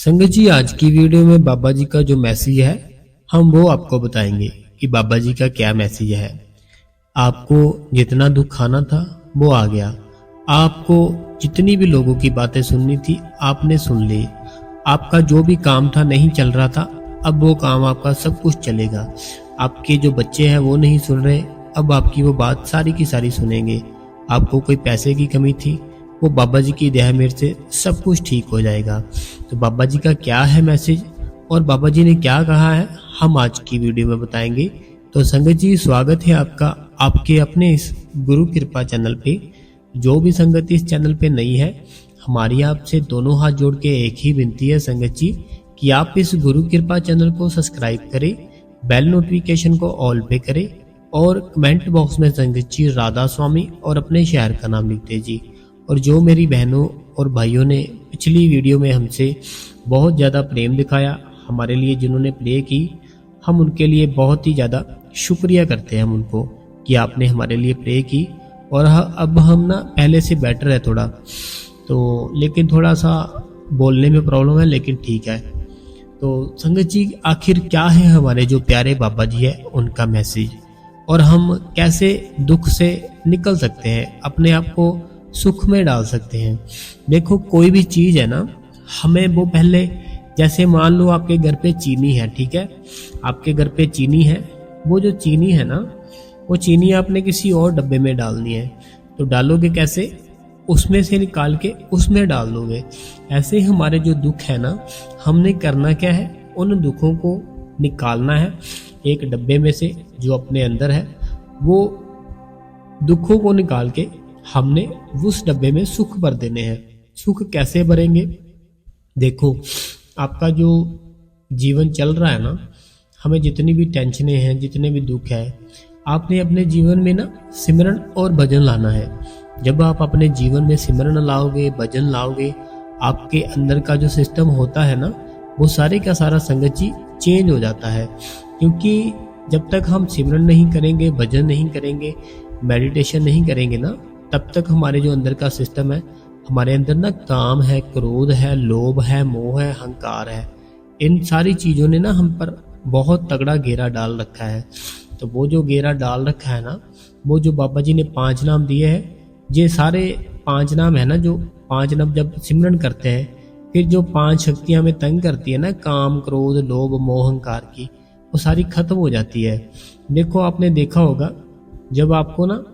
संगत जी, आज की वीडियो में बाबा जी का जो मैसेज है हम वो आपको बताएंगे कि बाबा जी का क्या मैसेज है। आपको जितना दुख खाना था वो आ गया। आपको जितनी भी लोगों की बातें सुननी थी आपने सुन ली। आपका जो भी काम था नहीं चल रहा था, अब वो काम आपका सब कुछ चलेगा। आपके जो बच्चे हैं वो नहीं सुन रहे, अब आपकी वो बात सारी की सारी सुनेंगे। आपको कोई पैसे की कमी थी, वो बाबा जी की दया मेर से सब कुछ ठीक हो जाएगा। तो बाबा जी का क्या है मैसेज और बाबा जी ने क्या कहा है, हम आज की वीडियो में बताएंगे। तो संगत जी, स्वागत है आपका आपके अपने इस गुरु कृपा चैनल पे। जो भी संगत इस चैनल पे नई है, हमारी आपसे दोनों हाथ जोड़ के एक ही विनती है संगत जी कि आप इस गुरु कृपा चैनल को सब्सक्राइब करें, बेल नोटिफिकेशन को ऑल पे करें और कमेंट बॉक्स में संगत जी राधा स्वामी और अपने शहर का नाम लिखते जी। और जो मेरी बहनों और भाइयों ने पिछली वीडियो में हमसे बहुत ज़्यादा प्रेम दिखाया, हमारे लिए जिन्होंने प्रे की, हम उनके लिए बहुत ही ज़्यादा शुक्रिया करते हैं हम उनको कि आपने हमारे लिए प्रे की। और अब हम ना पहले से बेटर है थोड़ा, तो लेकिन थोड़ा सा बोलने में प्रॉब्लम है, लेकिन ठीक है। तो संगत जी, आखिर क्या है हमारे जो प्यारे बाबा जी है उनका मैसेज, और हम कैसे दुख से निकल सकते हैं, अपने आप को सुख में डाल सकते हैं। देखो, कोई भी चीज़ है ना, हमें वो पहले, जैसे मान लो आपके घर पे चीनी है, ठीक है, आपके घर पे चीनी है, वो जो चीनी है ना, वो चीनी आपने किसी और डब्बे में डालनी है। तो डालोगे कैसे? उसमें से निकाल के उसमें डाल दोगे। ऐसे ही हमारे जो दुख है ना, हमने करना क्या है, उन दुखों को निकालना है एक डब्बे में से जो अपने अंदर है। वो दुखों को निकाल के हमने उस डब्बे में सुख भर देने हैं। सुख कैसे भरेंगे? देखो, आपका जो जीवन चल रहा है ना, हमें जितनी भी टेंशनें हैं, जितने भी दुख है, आपने अपने जीवन में ना सिमरन और भजन लाना है। जब आप अपने जीवन में सिमरन लाओगे, भजन लाओगे, आपके अंदर का जो सिस्टम होता है ना, वो सारे का सारा संगत जी चेंज हो जाता है। क्योंकि जब तक हम सिमरन नहीं करेंगे, भजन नहीं करेंगे, मेडिटेशन नहीं करेंगे ना, तब तक हमारे जो अंदर का सिस्टम है, हमारे अंदर ना काम है, क्रोध है, लोभ है, मोह है, अहंकार है, इन सारी चीज़ों ने ना हम पर बहुत तगड़ा घेरा डाल रखा है। तो वो जो घेरा डाल रखा है ना, वो जो बाबा जी ने 5 नाम दिए हैं, ये सारे 5 नाम है ना, जो 5 नाम जब सिमरन करते हैं, फिर जो 5 शक्तियां हमें तंग करती है ना, काम, क्रोध, लोभ, मोह, अहंकार की, वो सारी खत्म हो जाती है। देखो, आपने देखा होगा, जब आपको ना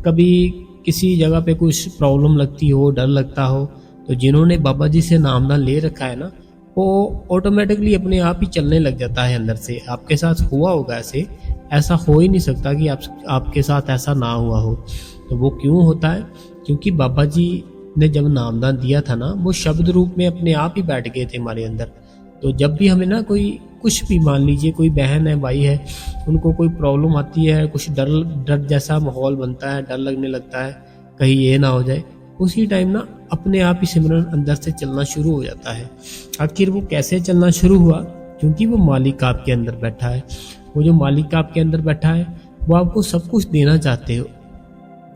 कभी किसी जगह पे कुछ प्रॉब्लम लगती हो, डर लगता हो, तो जिन्होंने बाबा जी से नामदान ले रखा है ना, वो ऑटोमेटिकली अपने आप ही चलने लग जाता है अंदर से। आपके साथ हुआ होगा ऐसा हो ही नहीं सकता कि आपके साथ ऐसा ना हुआ हो। तो वो क्यों होता है? क्योंकि बाबा जी ने जब नामदान दिया था ना, वो शब्द रूप में अपने आप ही बैठ गए थे हमारे अंदर। तो जब भी हमें ना कोई कुछ भी, मान लीजिए कोई बहन है, भाई है, उनको कोई प्रॉब्लम आती है, कुछ डर जैसा माहौल बनता है, डर लगने लगता है कहीं ये ना हो जाए, उसी टाइम ना अपने आप ही सिमरन अंदर से चलना शुरू हो जाता है। आखिर वो कैसे चलना शुरू हुआ? क्योंकि वो मालिक आपके अंदर बैठा है। वो जो मालिक आपके अंदर बैठा है, वो आपको सब कुछ देना चाहते हो,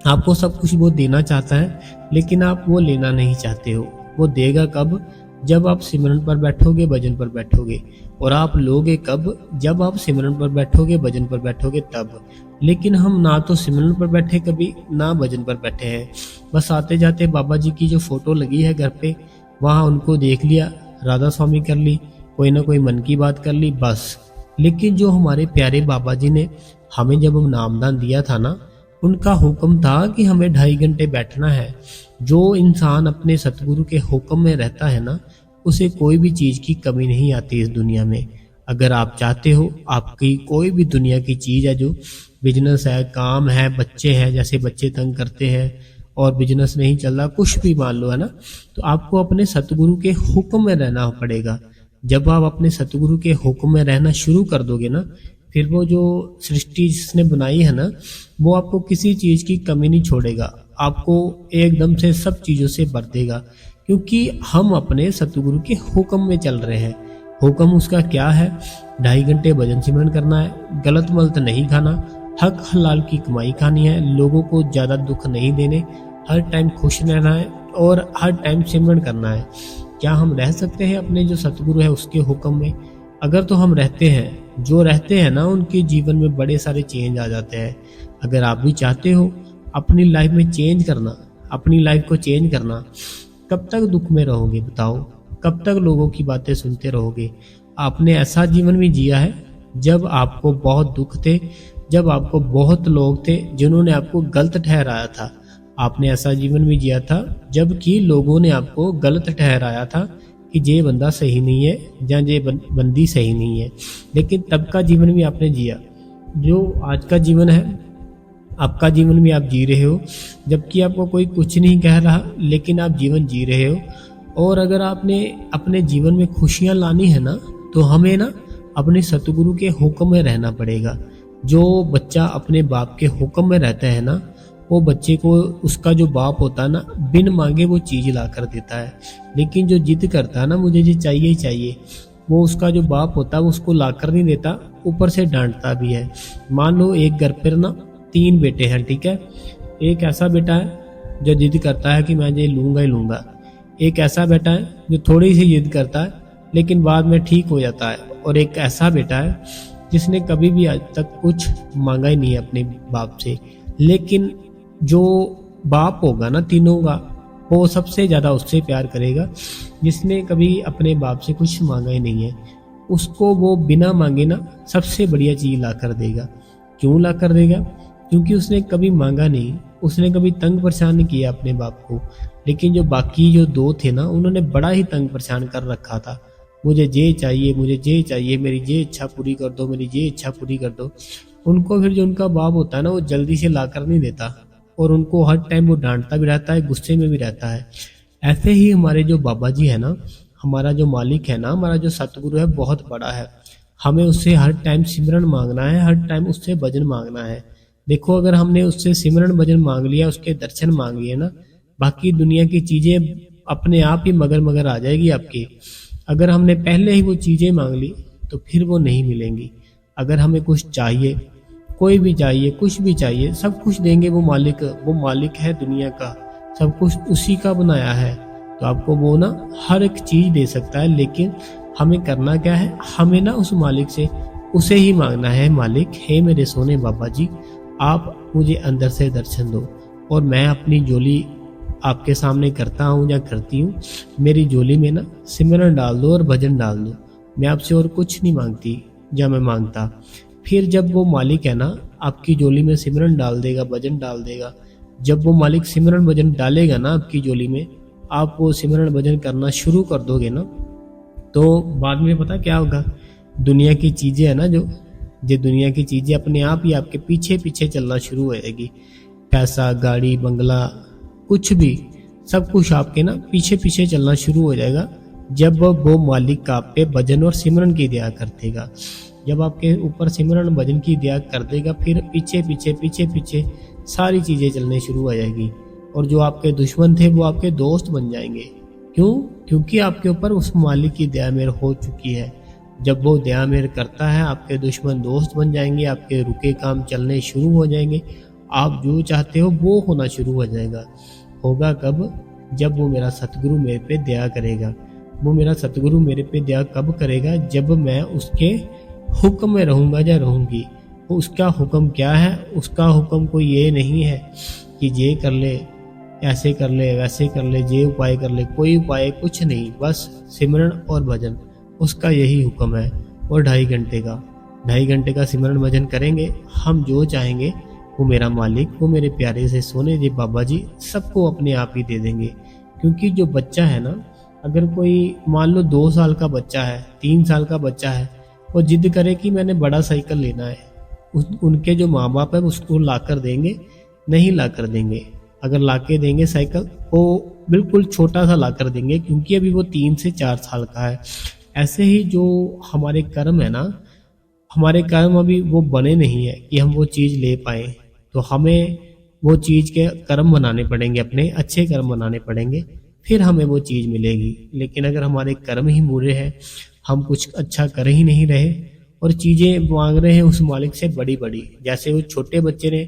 आपको सब कुछ वो देना चाहता है, लेकिन आप वो लेना नहीं चाहते हो। वो देगा कब? जब आप सिमरन पर बैठोगे, भजन पर बैठोगे। और आप लोगे कब? जब आप सिमरन पर बैठोगे, भजन पर बैठोगे, तब। लेकिन हम ना तो सिमरन पर बैठे कभी, ना भजन पर बैठे हैं। बस आते जाते बाबा जी की जो फोटो लगी है घर पे, वहाँ उनको देख लिया, राधा स्वामी कर ली, कोई ना कोई मन की बात कर ली, बस। लेकिन जो हमारे प्यारे बाबा जी ने हमें जब नामदान दिया था ना, उनका हुक्म था कि हमें 2.5 घंटे बैठना है। जो इंसान अपने सतगुरु के हुक्म में रहता है ना, उसे कोई भी चीज़ की कमी नहीं आती इस दुनिया में। अगर आप चाहते हो, आपकी कोई भी दुनिया की चीज़ है, जो बिजनेस है, काम है, बच्चे हैं, जैसे बच्चे तंग करते हैं और बिजनेस नहीं चल रहा, कुछ भी मान लो, है ना, तो आपको अपने सतगुरु के हुक्म में रहना पड़ेगा। जब आप अपने सतगुरु के हुक्म में रहना शुरू कर दोगे ना, फिर वो जो सृष्टि जिसने बनाई है ना, वो आपको किसी चीज़ की कमी नहीं छोड़ेगा, आपको एकदम से सब चीज़ों से भर देगा। क्योंकि हम अपने सतगुरु के हुक्म में चल रहे हैं। हुक्म उसका क्या है? 2.5 घंटे भजन सिमरन करना है, गलत मलत नहीं खाना, हक हलाल की कमाई खानी है, लोगों को ज़्यादा दुख नहीं देने, हर टाइम खुश रहना है और हर टाइम सिमरन करना है। क्या हम रह सकते हैं अपने जो सतगुरु है उसके हुक्म में? अगर तो हम रहते हैं, जो रहते हैं ना उनके जीवन में बड़े सारे चेंज आ जाते हैं। अगर आप भी चाहते हो अपनी लाइफ में चेंज करना, अपनी लाइफ को चेंज करना, कब तक दुख में रहोगे बताओ? कब तक लोगों की बातें सुनते रहोगे? आपने ऐसा जीवन भी जिया है जब आपको बहुत दुख थे, जब आपको बहुत लोग थे जिन्होंने आपको गलत ठहराया था। आपने ऐसा जीवन भी जिया था जबकि लोगों ने आपको गलत ठहराया था कि ये बंदा सही नहीं है या ये बंदी सही नहीं है, लेकिन तब का जीवन भी आपने जिया। जो आज का जीवन है, आपका जीवन भी आप जी रहे हो, जबकि आपको कोई कुछ नहीं कह रहा, लेकिन आप जीवन जी रहे हो। और अगर आपने अपने जीवन में खुशियां लानी है ना, तो हमें ना अपने सतगुरु के हुक्म में रहना पड़ेगा। जो बच्चा अपने बाप के हुक्म में रहता है ना, वो बच्चे को उसका जो बाप होता है ना, बिन मांगे वो चीज ला कर देता है। लेकिन जो जिद करता है ना, मुझे ये चाहिए ही चाहिए, वो उसका जो बाप होता है वो उसको ला कर नहीं देता, ऊपर से डांटता भी है। मान लो एक घर पर ना 3 बेटे हैं, ठीक है। एक ऐसा बेटा है जो जिद करता है कि मैं ये लूंगा ही लूंगा। एक ऐसा बेटा है जो थोड़ी सी जिद करता है लेकिन बाद में ठीक हो जाता है। और एक ऐसा बेटा है जिसने कभी भी आज तक कुछ मांगा ही नहीं है अपने बाप से। लेकिन जो बाप होगा ना तीनों का, वो सबसे ज्यादा उससे प्यार करेगा जिसने कभी अपने बाप से कुछ मांगा ही नहीं है। उसको वो बिना मांगे ना सबसे बढ़िया चीज ला कर देगा। क्यों ला कर देगा? क्योंकि उसने कभी मांगा नहीं, उसने कभी तंग परेशान नहीं किया अपने बाप को। लेकिन जो बाकी जो 2 थे ना, उन्होंने बड़ा ही तंग परेशान कर रखा था। मुझे ये चाहिए, मुझे ये चाहिए, मेरी ये इच्छा पूरी कर दो, मेरी ये इच्छा पूरी कर दो। उनको फिर जो उनका बाप होता है ना, वो जल्दी से ला कर नहीं देता और उनको हर टाइम वो डांटता भी रहता है, गुस्से में भी रहता है। ऐसे ही हमारे जो बाबा जी है ना, हमारा जो मालिक है ना, हमारा जो सतगुरु है, बहुत बड़ा है। हमें उससे हर टाइम सिमरन मांगना है, हर टाइम उससे भजन मांगना है। देखो, अगर हमने उससे सिमरन भजन मांग लिया, उसके दर्शन मांग लिए ना, बाकी दुनिया की चीजें अपने आप ही मगर मगर आ जाएगी आपकी। अगर हमने पहले ही वो चीजें मांग ली तो फिर वो नहीं मिलेंगी। अगर हमें कुछ चाहिए, कोई भी चाहिए, कुछ भी चाहिए, सब कुछ देंगे वो मालिक। वो मालिक है दुनिया का, सब कुछ उसी का बनाया है। तो आपको वो ना हर एक चीज दे सकता है, लेकिन हमें करना क्या है? हमें ना उस मालिक से उसे ही मांगना है, मालिक हे मेरे सोने बाबा जी, आप मुझे अंदर से दर्शन दो और मैं अपनी झोली आपके सामने करता हूँ या करती हूँ। मेरी झोली में ना सिमरन डाल दो और भजन डाल दो। मैं आपसे और कुछ नहीं मांगती या मैं मांगता। फिर जब वो मालिक है ना आपकी झोली में सिमरन डाल देगा, भजन डाल देगा। जब वो मालिक सिमरन भजन डालेगा ना आपकी झोली में, आप वो सिमरन भजन करना शुरू कर दोगे ना, तो बाद में पता क्या होगा? दुनिया की चीजें है ना, जो दुनिया की चीजें अपने आप ही आपके पीछे पीछे चलना शुरू हो जाएगी। पैसा, गाड़ी, बंगला, कुछ भी, सब कुछ आपके ना पीछे पीछे चलना शुरू हो जाएगा जब वो मालिक का आप पे भजन और सिमरन की दया कर देगा। जब आपके ऊपर सिमरन भजन की दया कर देगा, फिर पीछे पीछे पीछे पीछे सारी चीजें चलने शुरू हो जाएगी। और जो आपके दुश्मन थे वो आपके दोस्त बन जाएंगे। क्यों? क्योंकि आपके ऊपर उस मालिक की दया मेहर हो चुकी है। जब वो दया मेहर करता है, आपके दुश्मन दोस्त बन जाएंगे, आपके रुके काम चलने शुरू हो जाएंगे, आप जो चाहते हो वो होना शुरू हो जाएगा। होगा कब? जब वो मेरा सतगुरु मेरे पे दया करेगा। वो मेरा सतगुरु मेरे पे दया कब करेगा? जब मैं उसके हुक्म में रहूंगा या रहूंगी। उसका हुक्म क्या है? उसका हुक्म कोई ये नहीं है कि ये कर ले, ऐसे कर ले, वैसे कर ले, ये उपाय कर ले। कोई उपाय कुछ नहीं, बस सिमरन और भजन, उसका यही हुक्म है। और 2.5 घंटे का सिमरन भजन करेंगे, हम जो चाहेंगे वो मेरा मालिक, वो मेरे प्यारे से सोने जी बाबा जी सबको अपने आप ही दे देंगे। क्योंकि जो बच्चा है ना, अगर कोई मान लो 2 साल का बच्चा है, 3 साल का बच्चा है, वो जिद करे कि मैंने बड़ा साइकिल लेना है, उनके जो माँ बाप है उसको ला कर देंगे? नहीं ला कर देंगे। अगर ला के देंगे साइकिल, वो बिल्कुल छोटा सा ला कर देंगे, क्योंकि अभी वो 3 से 4 साल का है। ऐसे ही जो हमारे कर्म है ना, हमारे कर्म अभी वो बने नहीं है कि हम वो चीज ले पाए। तो हमें वो चीज के कर्म बनाने पड़ेंगे, अपने अच्छे कर्म बनाने पड़ेंगे, फिर हमें वो चीज मिलेगी। लेकिन अगर हमारे कर्म ही बुरे हैं, हम कुछ अच्छा कर ही नहीं रहे और चीजें मांग रहे हैं उस मालिक से बड़ी बड़ी, जैसे वो छोटे बच्चे ने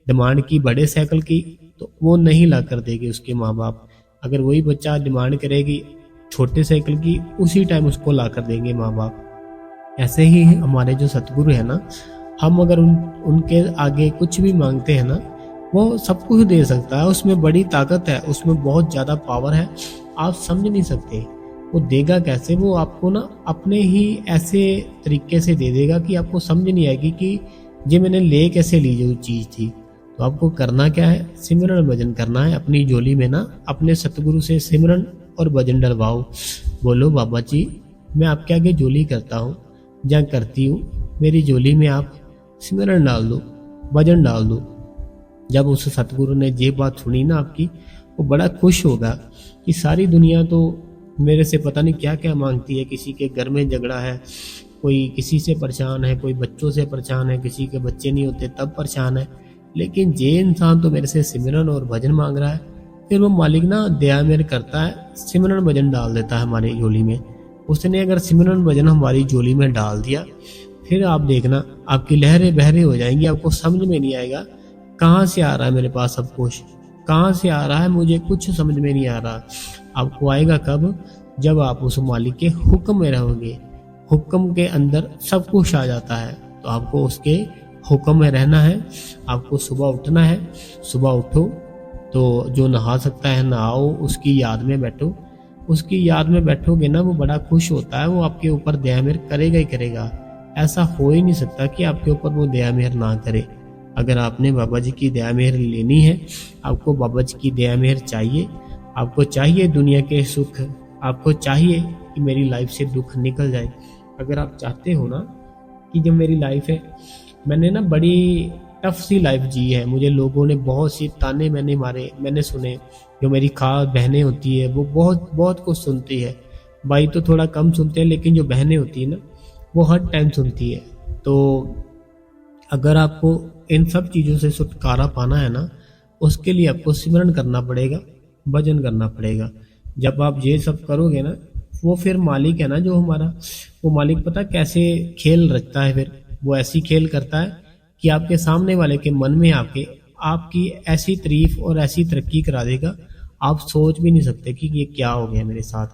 डिमांड की बड़े साइकिल की, तो वो नहीं ला कर देगी उसके माँ बाप। अगर वही बच्चा डिमांड करेगी छोटे साइकिल की उसी टाइम उसको ला कर देंगे माँ बाप। ऐसे ही हमारे जो सतगुरु है ना, हम अगर उनके आगे कुछ भी मांगते हैं ना, वो सब कुछ दे सकता है। उसमें बड़ी ताकत है, उसमें बहुत ज़्यादा पावर है, आप समझ नहीं सकते। वो देगा कैसे, वो आपको ना अपने ही ऐसे तरीके से दे देगा कि आपको समझ नहीं आएगी कि ये मैंने ले कैसे ली जो चीज़ थी। तो आपको करना क्या है, सिमरन भजन करना है। अपनी झोली में ना अपने सतगुरु से सिमरन और भजन डलवाओ। बोलो बाबा जी मैं आपके आगे झोली करता हूँ या करती हूँ, मेरी झोली में आप सिमरन डाल दो, भजन डाल दो। जब उस सतगुरु ने ये बात सुनी ना आपकी, वो बड़ा खुश होगा कि सारी दुनिया तो मेरे से पता नहीं क्या क्या मांगती है। किसी के घर में झगड़ा है, कोई किसी से परेशान है, कोई बच्चों से परेशान है, किसी के बच्चे नहीं होते तब परेशान है, लेकिन ये इंसान तो मेरे से सिमरन और भजन मांग रहा है। फिर वो मालिक ना दया मेर करता है, सिमरन भजन डाल देता है हमारी झोली में। उसने अगर सिमरन भजन हमारी झोली में डाल दिया, फिर आप देखना आपकी लहरें बहरें हो जाएंगी। आपको समझ में नहीं आएगा कहाँ से आ रहा है मेरे पास सब कुछ, कहाँ से आ रहा है, मुझे कुछ समझ में नहीं आ रहा। आपको आएगा कब, जब आप उस मालिक के हुक्म में रहोगे। हुक्म के अंदर सब कुछ आ जाता है। तो आपको उसके हुक्म में रहना है। आपको सुबह उठना है, सुबह उठो तो जो नहा सकता है नहाओ, उसकी याद में बैठो। उसकी याद में बैठोगे ना, वो बड़ा खुश होता है, वो आपके ऊपर दया मेहर करेगा ही करेगा। ऐसा हो ही नहीं सकता कि आपके ऊपर वो दया मेहर ना करे। अगर आपने बाबा जी की दया मेहर लेनी है, आपको बाबा जी की दया मेहर चाहिए, आपको चाहिए दुनिया के सुख, आपको चाहिए कि मेरी लाइफ से दुख निकल जाए। अगर आप चाहते हो ना कि जब मेरी लाइफ है, मैंने ना बड़ी टफ सी लाइफ जी है, मुझे लोगों ने बहुत सी ताने मैंने मारे, मैंने सुने। जो मेरी खास बहनें होती है वो बहुत बहुत कुछ सुनती है, भाई तो थोड़ा कम सुनते हैं, लेकिन जो बहनें होती है ना वो हर टाइम सुनती है। तो अगर आपको इन सब चीज़ों से छुटकारा पाना है ना, उसके लिए आपको सिमरन करना पड़ेगा, भजन करना पड़ेगा। जब आप ये सब करोगे ना, वो फिर मालिक है ना जो हमारा, वो मालिक पता कैसे खेल रचता है। फिर वो ऐसी खेल करता है कि आपके सामने वाले के मन में आके आपकी ऐसी तारीफ और ऐसी तरक्की करा देगा, आप सोच भी नहीं सकते कि ये क्या हो गया मेरे साथ।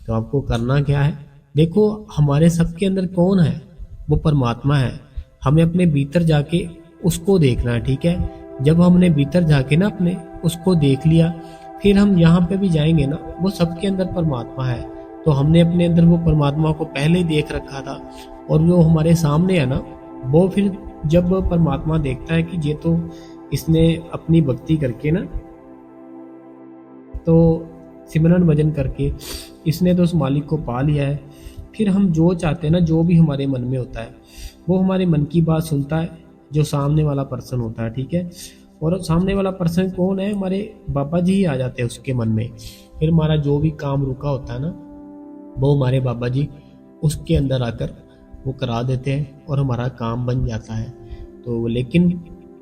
तो आपको करना क्या है, देखो हमारे सबके अंदर कौन है, वो परमात्मा है। हमें अपने भीतर जाके उसको देखना है, ठीक है। जब हमने भीतर जाके ना अपने उसको देख लिया, फिर हम यहाँ पे भी जाएंगे ना, वो सबके अंदर परमात्मा है। तो हमने अपने अंदर वो परमात्मा को पहले ही देख रखा था, और जो हमारे सामने है ना, वो फिर जब परमात्मा देखता है कि ये तो इसने अपनी भक्ति करके ना, तो सिमरन भजन करके इसने तो उस मालिक को पा लिया है। फिर हम जो चाहते हैं ना, जो भी हमारे मन में होता है, वो हमारे मन की बात सुनता है जो सामने वाला पर्सन होता है, ठीक है। और सामने वाला पर्सन कौन है, हमारे बाबा जी ही आ जाते हैं उसके मन में। फिर हमारा जो भी काम रुका होता है ना, वो हमारे बाबा जी उसके अंदर आकर वो करा देते हैं और हमारा काम बन जाता है। तो लेकिन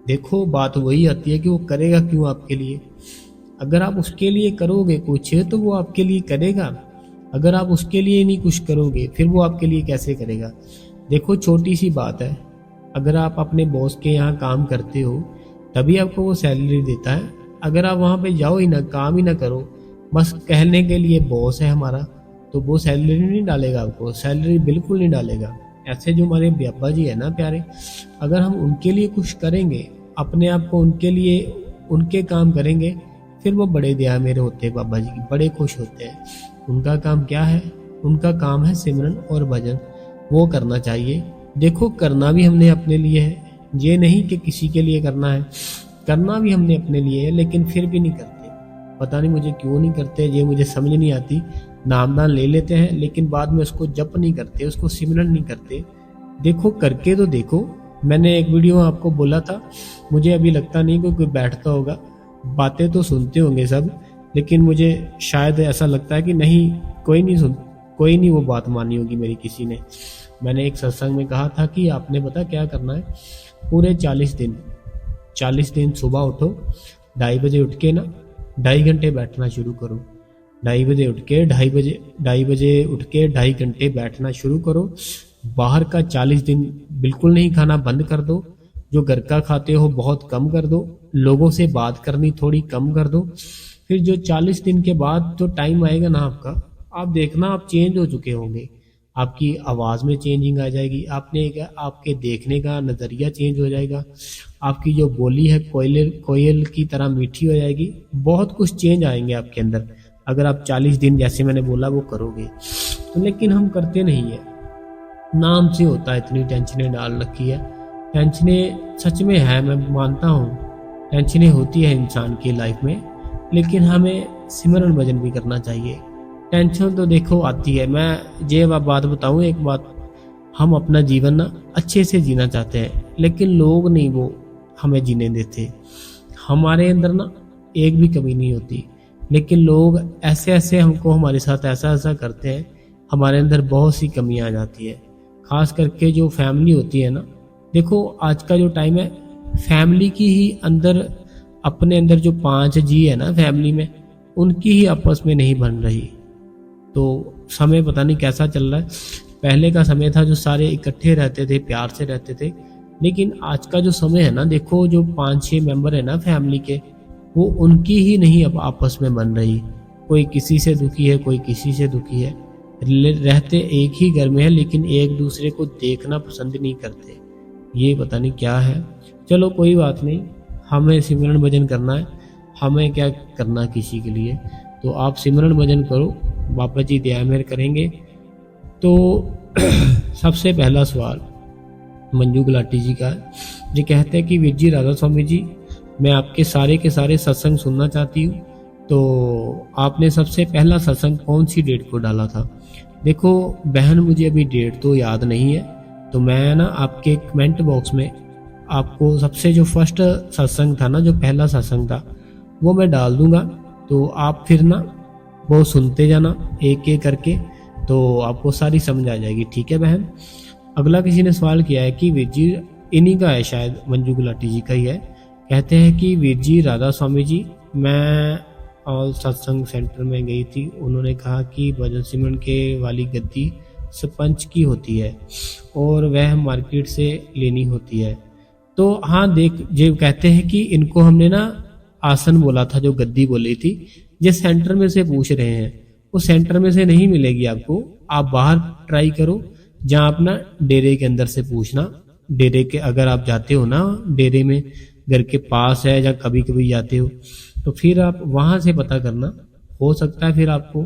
देखो बात वही आती है कि वो करेगा क्यों आपके लिए। अगर आप उसके लिए करोगे कुछ तो वो आपके लिए करेगा, अगर आप उसके लिए नहीं कुछ करोगे फिर वो आपके लिए कैसे करेगा। देखो छोटी सी बात है, अगर आप अपने बॉस के यहाँ काम करते हो तभी आपको वो सैलरी देता है। अगर आप वहाँ पे जाओ ही ना, काम ही ना करो, बस कहने के लिए बॉस है हमारा, तो वो सैलरी नहीं डालेगा आपको, सैलरी बिल्कुल नहीं डालेगा। ऐसे जो हमारे बाबा जी है ना प्यारे, अगर हम उनके लिए कुछ करेंगे, अपने आप को उनके लिए उनके काम करेंगे, फिर वो बड़े दया मेरे होते हैं बाबा जी की, बड़े खुश होते हैं। उनका काम क्या है, उनका काम है सिमरन और भजन, वो करना चाहिए। देखो करना भी हमने अपने लिए है, ये नहीं कि किसी के लिए करना है, करना भी हमने अपने लिए है, लेकिन फिर भी नहीं करते। पता नहीं मुझे क्यों नहीं करते, ये मुझे समझ नहीं आती। नामदान ले लेते हैं लेकिन बाद में उसको जप नहीं करते, उसको सिमरन नहीं करते। देखो करके तो देखो। मैंने एक वीडियो आपको बोला था, मुझे अभी लगता नहीं कोई बैठता होगा, बातें तो सुनते होंगे सब, लेकिन मुझे शायद ऐसा लगता है कि नहीं, कोई नहीं वो बात मानी होगी मेरी किसी ने। मैंने एक सत्संग में कहा था कि आपने पता क्या करना है, पूरे 40 दिन सुबह उठो, 2:30 बजे उठ के ना 2.5 घंटे बैठना शुरू करो। 2:30 बजे उठ के 2.5 घंटे बैठना शुरू करो। बाहर का 40 दिन बिल्कुल नहीं खाना, बंद कर दो। जो घर का खाते हो बहुत कम कर दो। लोगों से बात करनी थोड़ी कम कर दो। फिर जो 40 दिन के बाद जो टाइम आएगा ना आपका, आप देखना आप चेंज हो चुके होंगे। आपकी आवाज़ में चेंजिंग आ जाएगी, आपके देखने का नज़रिया चेंज हो जाएगा, आपकी जो बोली है कोयल कोयल की तरह मीठी हो जाएगी। बहुत कुछ चेंज आएंगे आपके अंदर अगर आप 40 दिन जैसे मैंने बोला वो करोगे तो। लेकिन हम करते नहीं है, नाम से होता है, इतनी टेंशनें डाल रखी है। टेंशनें सच में है, मैं मानता हूँ टेंशनें होती है इंसान की लाइफ में, लेकिन हमें सिमरन भजन भी करना चाहिए। टेंशन तो देखो आती है, मैं ये बात बताऊँ एक बात, हम अपना जीवन ना अच्छे से जीना चाहते हैं लेकिन लोग नहीं वो हमें जीने देते। हमारे अंदर ना एक भी कमी नहीं होती लेकिन लोग ऐसे ऐसे हमको हमारे साथ ऐसा ऐसा करते हैं, हमारे अंदर बहुत सी कमियां आ जाती है। खास करके जो फैमिली होती है ना, देखो आज का जो टाइम है फैमिली की ही अंदर, अपने अंदर जो 5 जी है ना फैमिली में, उनकी ही आपस में नहीं बन रही। तो समय पता नहीं कैसा चल रहा है। पहले का समय था जो सारे इकट्ठे रहते थे, प्यार से रहते थे, लेकिन आज का जो समय है ना, देखो जो 5-6 मेंबर है ना फैमिली के, वो उनकी ही नहीं अब आपस में बन रही। कोई किसी से दुखी है, कोई किसी से दुखी है, रहते एक ही घर में है लेकिन एक दूसरे को देखना पसंद नहीं करते। ये पता नहीं क्या है। चलो कोई बात नहीं, हमें सिमरन भजन करना है, हमें क्या करना किसी के लिए। तो आप सिमरन भजन करो, बाबा जी दया मेहर करेंगे। तो सबसे पहला सवाल मंजू गुलाटी जी का है, जो कहते हैं कि वीर जी राधा स्वामी जी, मैं आपके सारे के सारे सत्संग सुनना चाहती हूँ, तो आपने सबसे पहला सत्संग कौन सी डेट को डाला था? देखो बहन, मुझे अभी डेट तो याद नहीं है, तो मैं ना आपके कमेंट बॉक्स में आपको सबसे जो फर्स्ट सत्संग था ना, जो पहला सत्संग था, वो मैं डाल दूंगा। तो आप फिर ना वो सुनते जाना एक एक करके, तो आपको सारी समझ आ जाएगी। ठीक है बहन। अगला किसी ने सवाल किया है कि वीर जी, इन्हीं का है शायद, मंजू गुलाटी जी का ही है। कहते हैं कि वीर जी राधा स्वामी जी, मैं ऑल सत्संग सेंटर में गई थी, उन्होंने कहा कि भजन सिमरन के वाली गद्दी स्पंज की होती है और वह मार्केट से लेनी होती है। तो हाँ देख, जो कहते हैं कि इनको हमने ना आसन बोला था, जो गद्दी बोली थी, जिस सेंटर में से पूछ रहे हैं उस सेंटर में से नहीं मिलेगी आपको। आप बाहर ट्राई करो, जहाँ आप ना डेरे के अंदर से पूछना। डेरे के अगर आप जाते हो ना, डेरे में घर के पास है या कभी कभी जाते हो, तो फिर आप वहाँ से पता करना, हो सकता है फिर आपको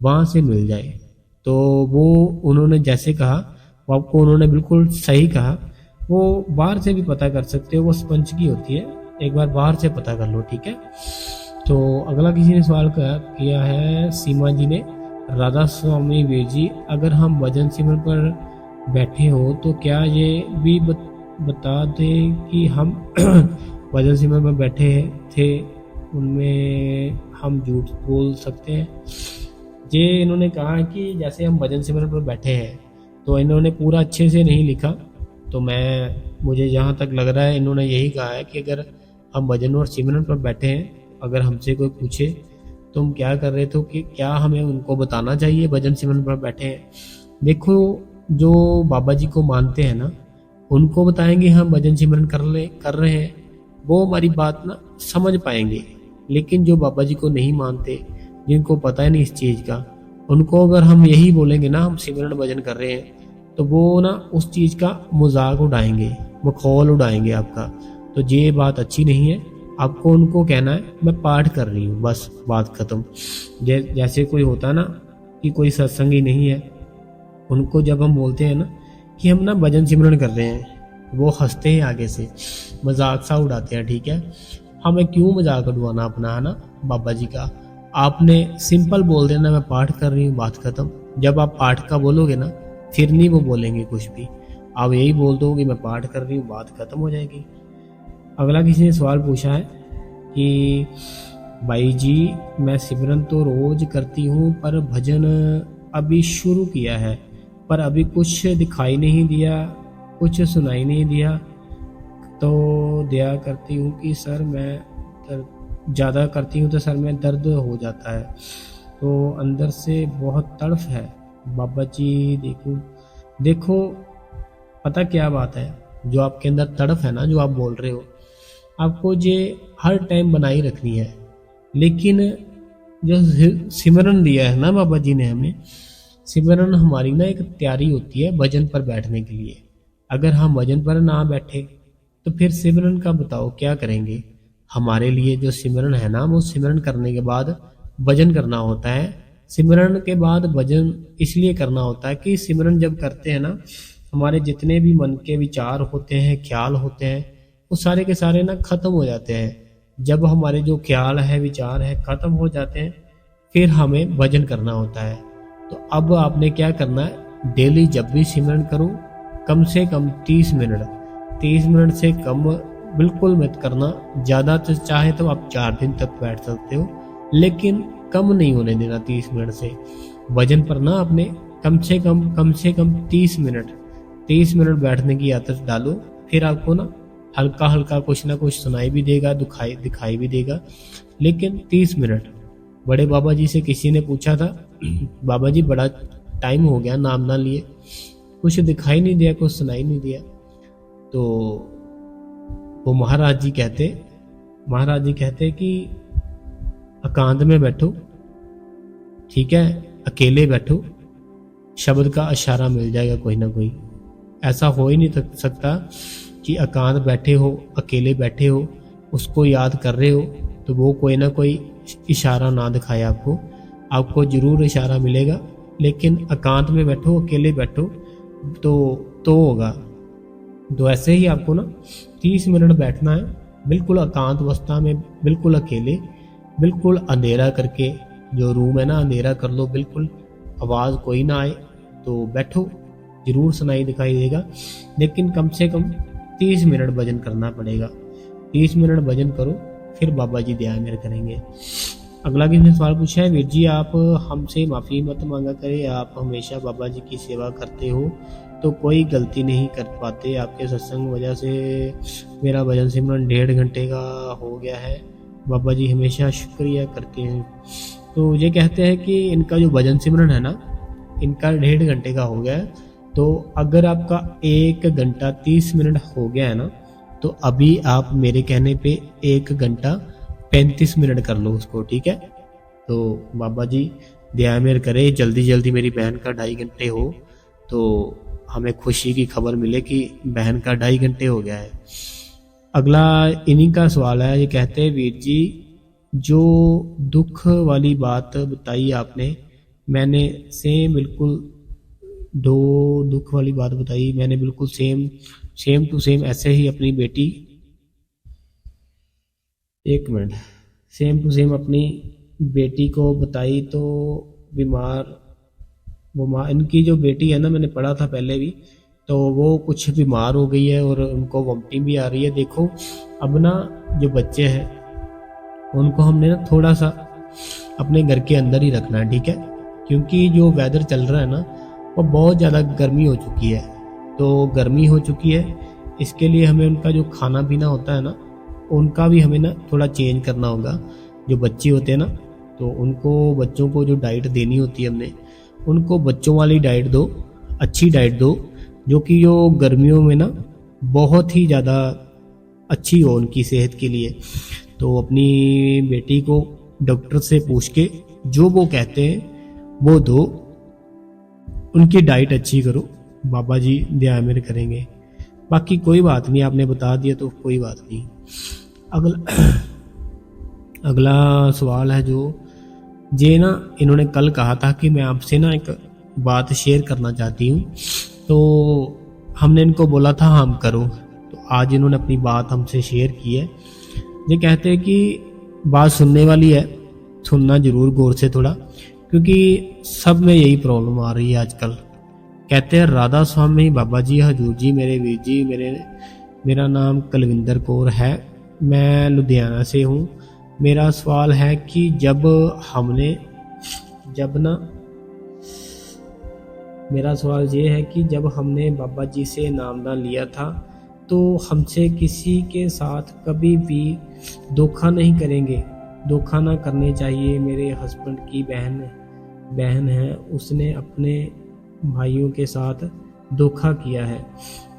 वहाँ से मिल जाए। तो वो उन्होंने जैसे कहा, वो आपको उन्होंने बिल्कुल सही कहा। वो बाहर से भी पता कर सकते हो, वो स्पंज की होती है, एक बार बाहर से पता कर लो। ठीक है। तो अगला किसी ने सवाल किया है, सीमा जी ने, राधा स्वामी वीर जी, अगर हम भजन सिमरन पर बैठे हो तो क्या ये भी बता दे कि हम भजन सिमरन पर बैठे थे, उनमें हम झूठ बोल सकते हैं? ये इन्होंने कहा है कि जैसे हम भजन सिमरन पर बैठे हैं, तो इन्होंने पूरा अच्छे से नहीं लिखा। तो मुझे जहाँ तक लग रहा है इन्होंने यही कहा है कि अगर हम भजन और सिमरन पर बैठे हैं, अगर हमसे कोई पूछे तुम क्या कर रहे थे, कि क्या हमें उनको बताना चाहिए भजन सिमरन पर बैठे हैं। देखो जो बाबा जी को मानते हैं ना, उनको बताएंगे हम भजन सिमरन कर रहे हैं, वो हमारी बात ना समझ पाएंगे। लेकिन जो बाबा जी को नहीं मानते, जिनको पता है नहीं इस चीज़ का, उनको अगर हम यही बोलेंगे ना हम सिमरन भजन कर रहे हैं, तो वो ना उस चीज़ का मजाक उड़ाएंगे, मखौल उड़ाएंगे आपका। तो ये बात अच्छी नहीं है। आपको उनको कहना है मैं पाठ कर रही हूँ, बस बात खत्म। जैसे कोई होता है ना कि कोई सत्संगी नहीं है, उनको जब हम बोलते हैं ना कि हम ना भजन सिमरन कर रहे हैं, वो हंसते हैं आगे से, मजाक सा उड़ाते हैं। ठीक है। हमें क्यों मजाक उड़वाना अपना, है ना बाबा जी का। आपने सिंपल बोल देना मैं पाठ कर रही हूँ, बात खत्म। जब आप पाठ का बोलोगे ना, फिर नहीं वो बोलेंगे कुछ भी, आप यही बोल दो कि मैं पाठ कर रही हूँ, बात खत्म हो जाएगी। अगला किसी ने सवाल पूछा है कि भाई जी, मैं सिमरन तो रोज करती हूँ पर भजन अभी शुरू किया है, पर अभी कुछ दिखाई नहीं दिया, कुछ सुनाई नहीं दिया, तो दया करती हूँ कि सर मैं ज़्यादा करती हूँ तो सर में दर्द हो जाता है, तो अंदर से बहुत तड़फ है बाबा जी। देखो पता क्या बात है, जो आपके अंदर तड़फ है ना, जो आप बोल रहे हो, आपको ये हर टाइम बनाई रखनी है। लेकिन जो सिमरन दिया है ना बाबा जी ने हमें, सिमरन हमारी ना एक तैयारी होती है भजन पर बैठने के लिए। अगर हम भजन पर ना बैठे तो फिर सिमरन का बताओ क्या करेंगे। हमारे लिए जो सिमरन है ना, वो सिमरन करने के बाद भजन करना होता है। सिमरन के बाद भजन इसलिए करना होता है कि सिमरन जब करते हैं ना, हमारे जितने भी मन के विचार होते हैं, ख्याल होते हैं, वो सारे के सारे ना खत्म हो जाते हैं। जब हमारे जो ख्याल है, विचार है, खत्म हो जाते हैं, फिर हमें भजन करना होता है। तो अब आपने क्या करना है, डेली जब भी सिमरन करो, कम से कम 30 मिनट, 30 मिनट से कम बिल्कुल मत करना। ज़्यादा तो चाहे तो आप 4 दिन तक बैठ सकते हो, लेकिन कम नहीं होने देना 30 मिनट से। भजन पर ना अपने कम से कम 30 मिनट बैठने की आदत डालो। फिर आपको ना हल्का हल्का कुछ ना कुछ सुनाई भी देगा, दिखाई भी देगा, लेकिन 30 मिनट। बड़े बाबा जी से किसी ने पूछा था, बाबा जी बड़ा टाइम हो गया नाम ना लिए, कुछ दिखाई नहीं दिया, कुछ सुनाई नहीं दिया। तो वो महाराज जी कहते कि एकांत में बैठो, ठीक है, अकेले बैठो, शब्द का इशारा मिल जाएगा कोई ना कोई। ऐसा हो ही नहीं सकता कि एकांत बैठे हो, अकेले बैठे हो, उसको याद कर रहे हो तो वो कोई ना कोई इशारा ना दिखाए आपको। आपको जरूर इशारा मिलेगा, लेकिन एकांत में बैठो, अकेले बैठो तो होगा। तो ऐसे ही आपको ना 30 मिनट बैठना है, बिल्कुल एकांत अवस्था में, बिल्कुल अकेले, बिल्कुल अंधेरा करके। जो रूम है ना, अंधेरा कर लो बिल्कुल, आवाज़ कोई ना आए, तो बैठो, जरूर सुनाई दिखाई देगा। लेकिन कम से कम 30 मिनट भजन करना पड़ेगा। 30 मिनट भजन करो, फिर बाबा जी दया मेहर करेंगे। अगला किसी ने सवाल पूछा है, वीर जी आप हमसे माफ़ी मत मांगा करें, आप हमेशा बाबा जी की सेवा करते हो तो कोई गलती नहीं कर पाते। आपके सत्संग वजह से मेरा भजन सिमरन 1.5 घंटे का हो गया है, बाबा जी हमेशा शुक्रिया करते हैं। तो ये कहते हैं कि इनका जो भजन सिमरन है ना, इनका 1.5 घंटे का हो गया है। तो अगर आपका 1 घंटा 30 मिनट हो गया है ना, तो अभी आप मेरे कहने पे 1 घंटा 35 मिनट कर लो उसको, ठीक है। तो बाबा जी दया मेहर करे, जल्दी जल्दी मेरी बहन का 2.5 घंटे हो तो हमें खुशी की खबर मिले कि बहन का 2.5 घंटे हो गया है। अगला इन्हीं का सवाल है, ये कहते हैं, वीर जी जो दुख वाली बात बताई आपने, मैंने सेम बिल्कुल दो दुख वाली बात बताई, मैंने बिल्कुल सेम टू सेम ऐसे ही अपनी बेटी, एक मिनट, सेम टू सेम अपनी बेटी को बताई। तो बीमार इनकी जो बेटी है ना, मैंने पढ़ा था पहले भी, तो वो कुछ बीमार हो गई है और उनको वोमिटिंग भी आ रही है। देखो अब ना जो बच्चे हैं उनको हमने ना थोड़ा सा अपने घर के अंदर ही रखना है, ठीक है, क्योंकि जो वेदर चल रहा है ना, वो बहुत ज़्यादा गर्मी हो चुकी है। तो गर्मी हो चुकी है, इसके लिए हमें उनका जो खाना पीना होता है ना, उनका भी हमें ना थोड़ा चेंज करना होगा। जो बच्चे होते हैं ना, तो उनको, बच्चों को जो डाइट देनी होती है हमने, उनको बच्चों वाली डाइट दो, अच्छी डाइट दो, जो कि जो गर्मियों में ना बहुत ही ज़्यादा अच्छी हो उनकी सेहत के लिए। तो अपनी बेटी को डॉक्टर से पूछ के जो वो कहते हैं वो दो, उनकी डाइट अच्छी करो, बाबा जी दया मेहर करेंगे। बाकी कोई बात नहीं, आपने बता दिया तो कोई बात नहीं। अगला सवाल है जो जे ना, इन्होंने कल कहा था कि मैं आपसे ना एक बात शेयर करना चाहती हूँ, तो हमने इनको बोला था हम करो, तो आज इन्होंने अपनी बात हमसे शेयर की है। ये कहते हैं कि बात सुनने वाली है, सुनना जरूर गौर से थोड़ा, क्योंकि सब में यही प्रॉब्लम आ रही है आजकल। कहते हैं, राधा स्वामी बाबा जी, हजूर जी, मेरे वीर जी, मेरा नाम कुलविंदर कौर है, मैं लुधियाना से हूँ। मेरा सवाल है कि मेरा सवाल ये है कि जब हमने बाबा जी से नामदान लिया था तो हमसे किसी के साथ कभी भी धोखा नहीं करेंगे, धोखा ना करने चाहिए। मेरे हस्बैंड की बहन है, उसने अपने भाइयों के साथ धोखा किया है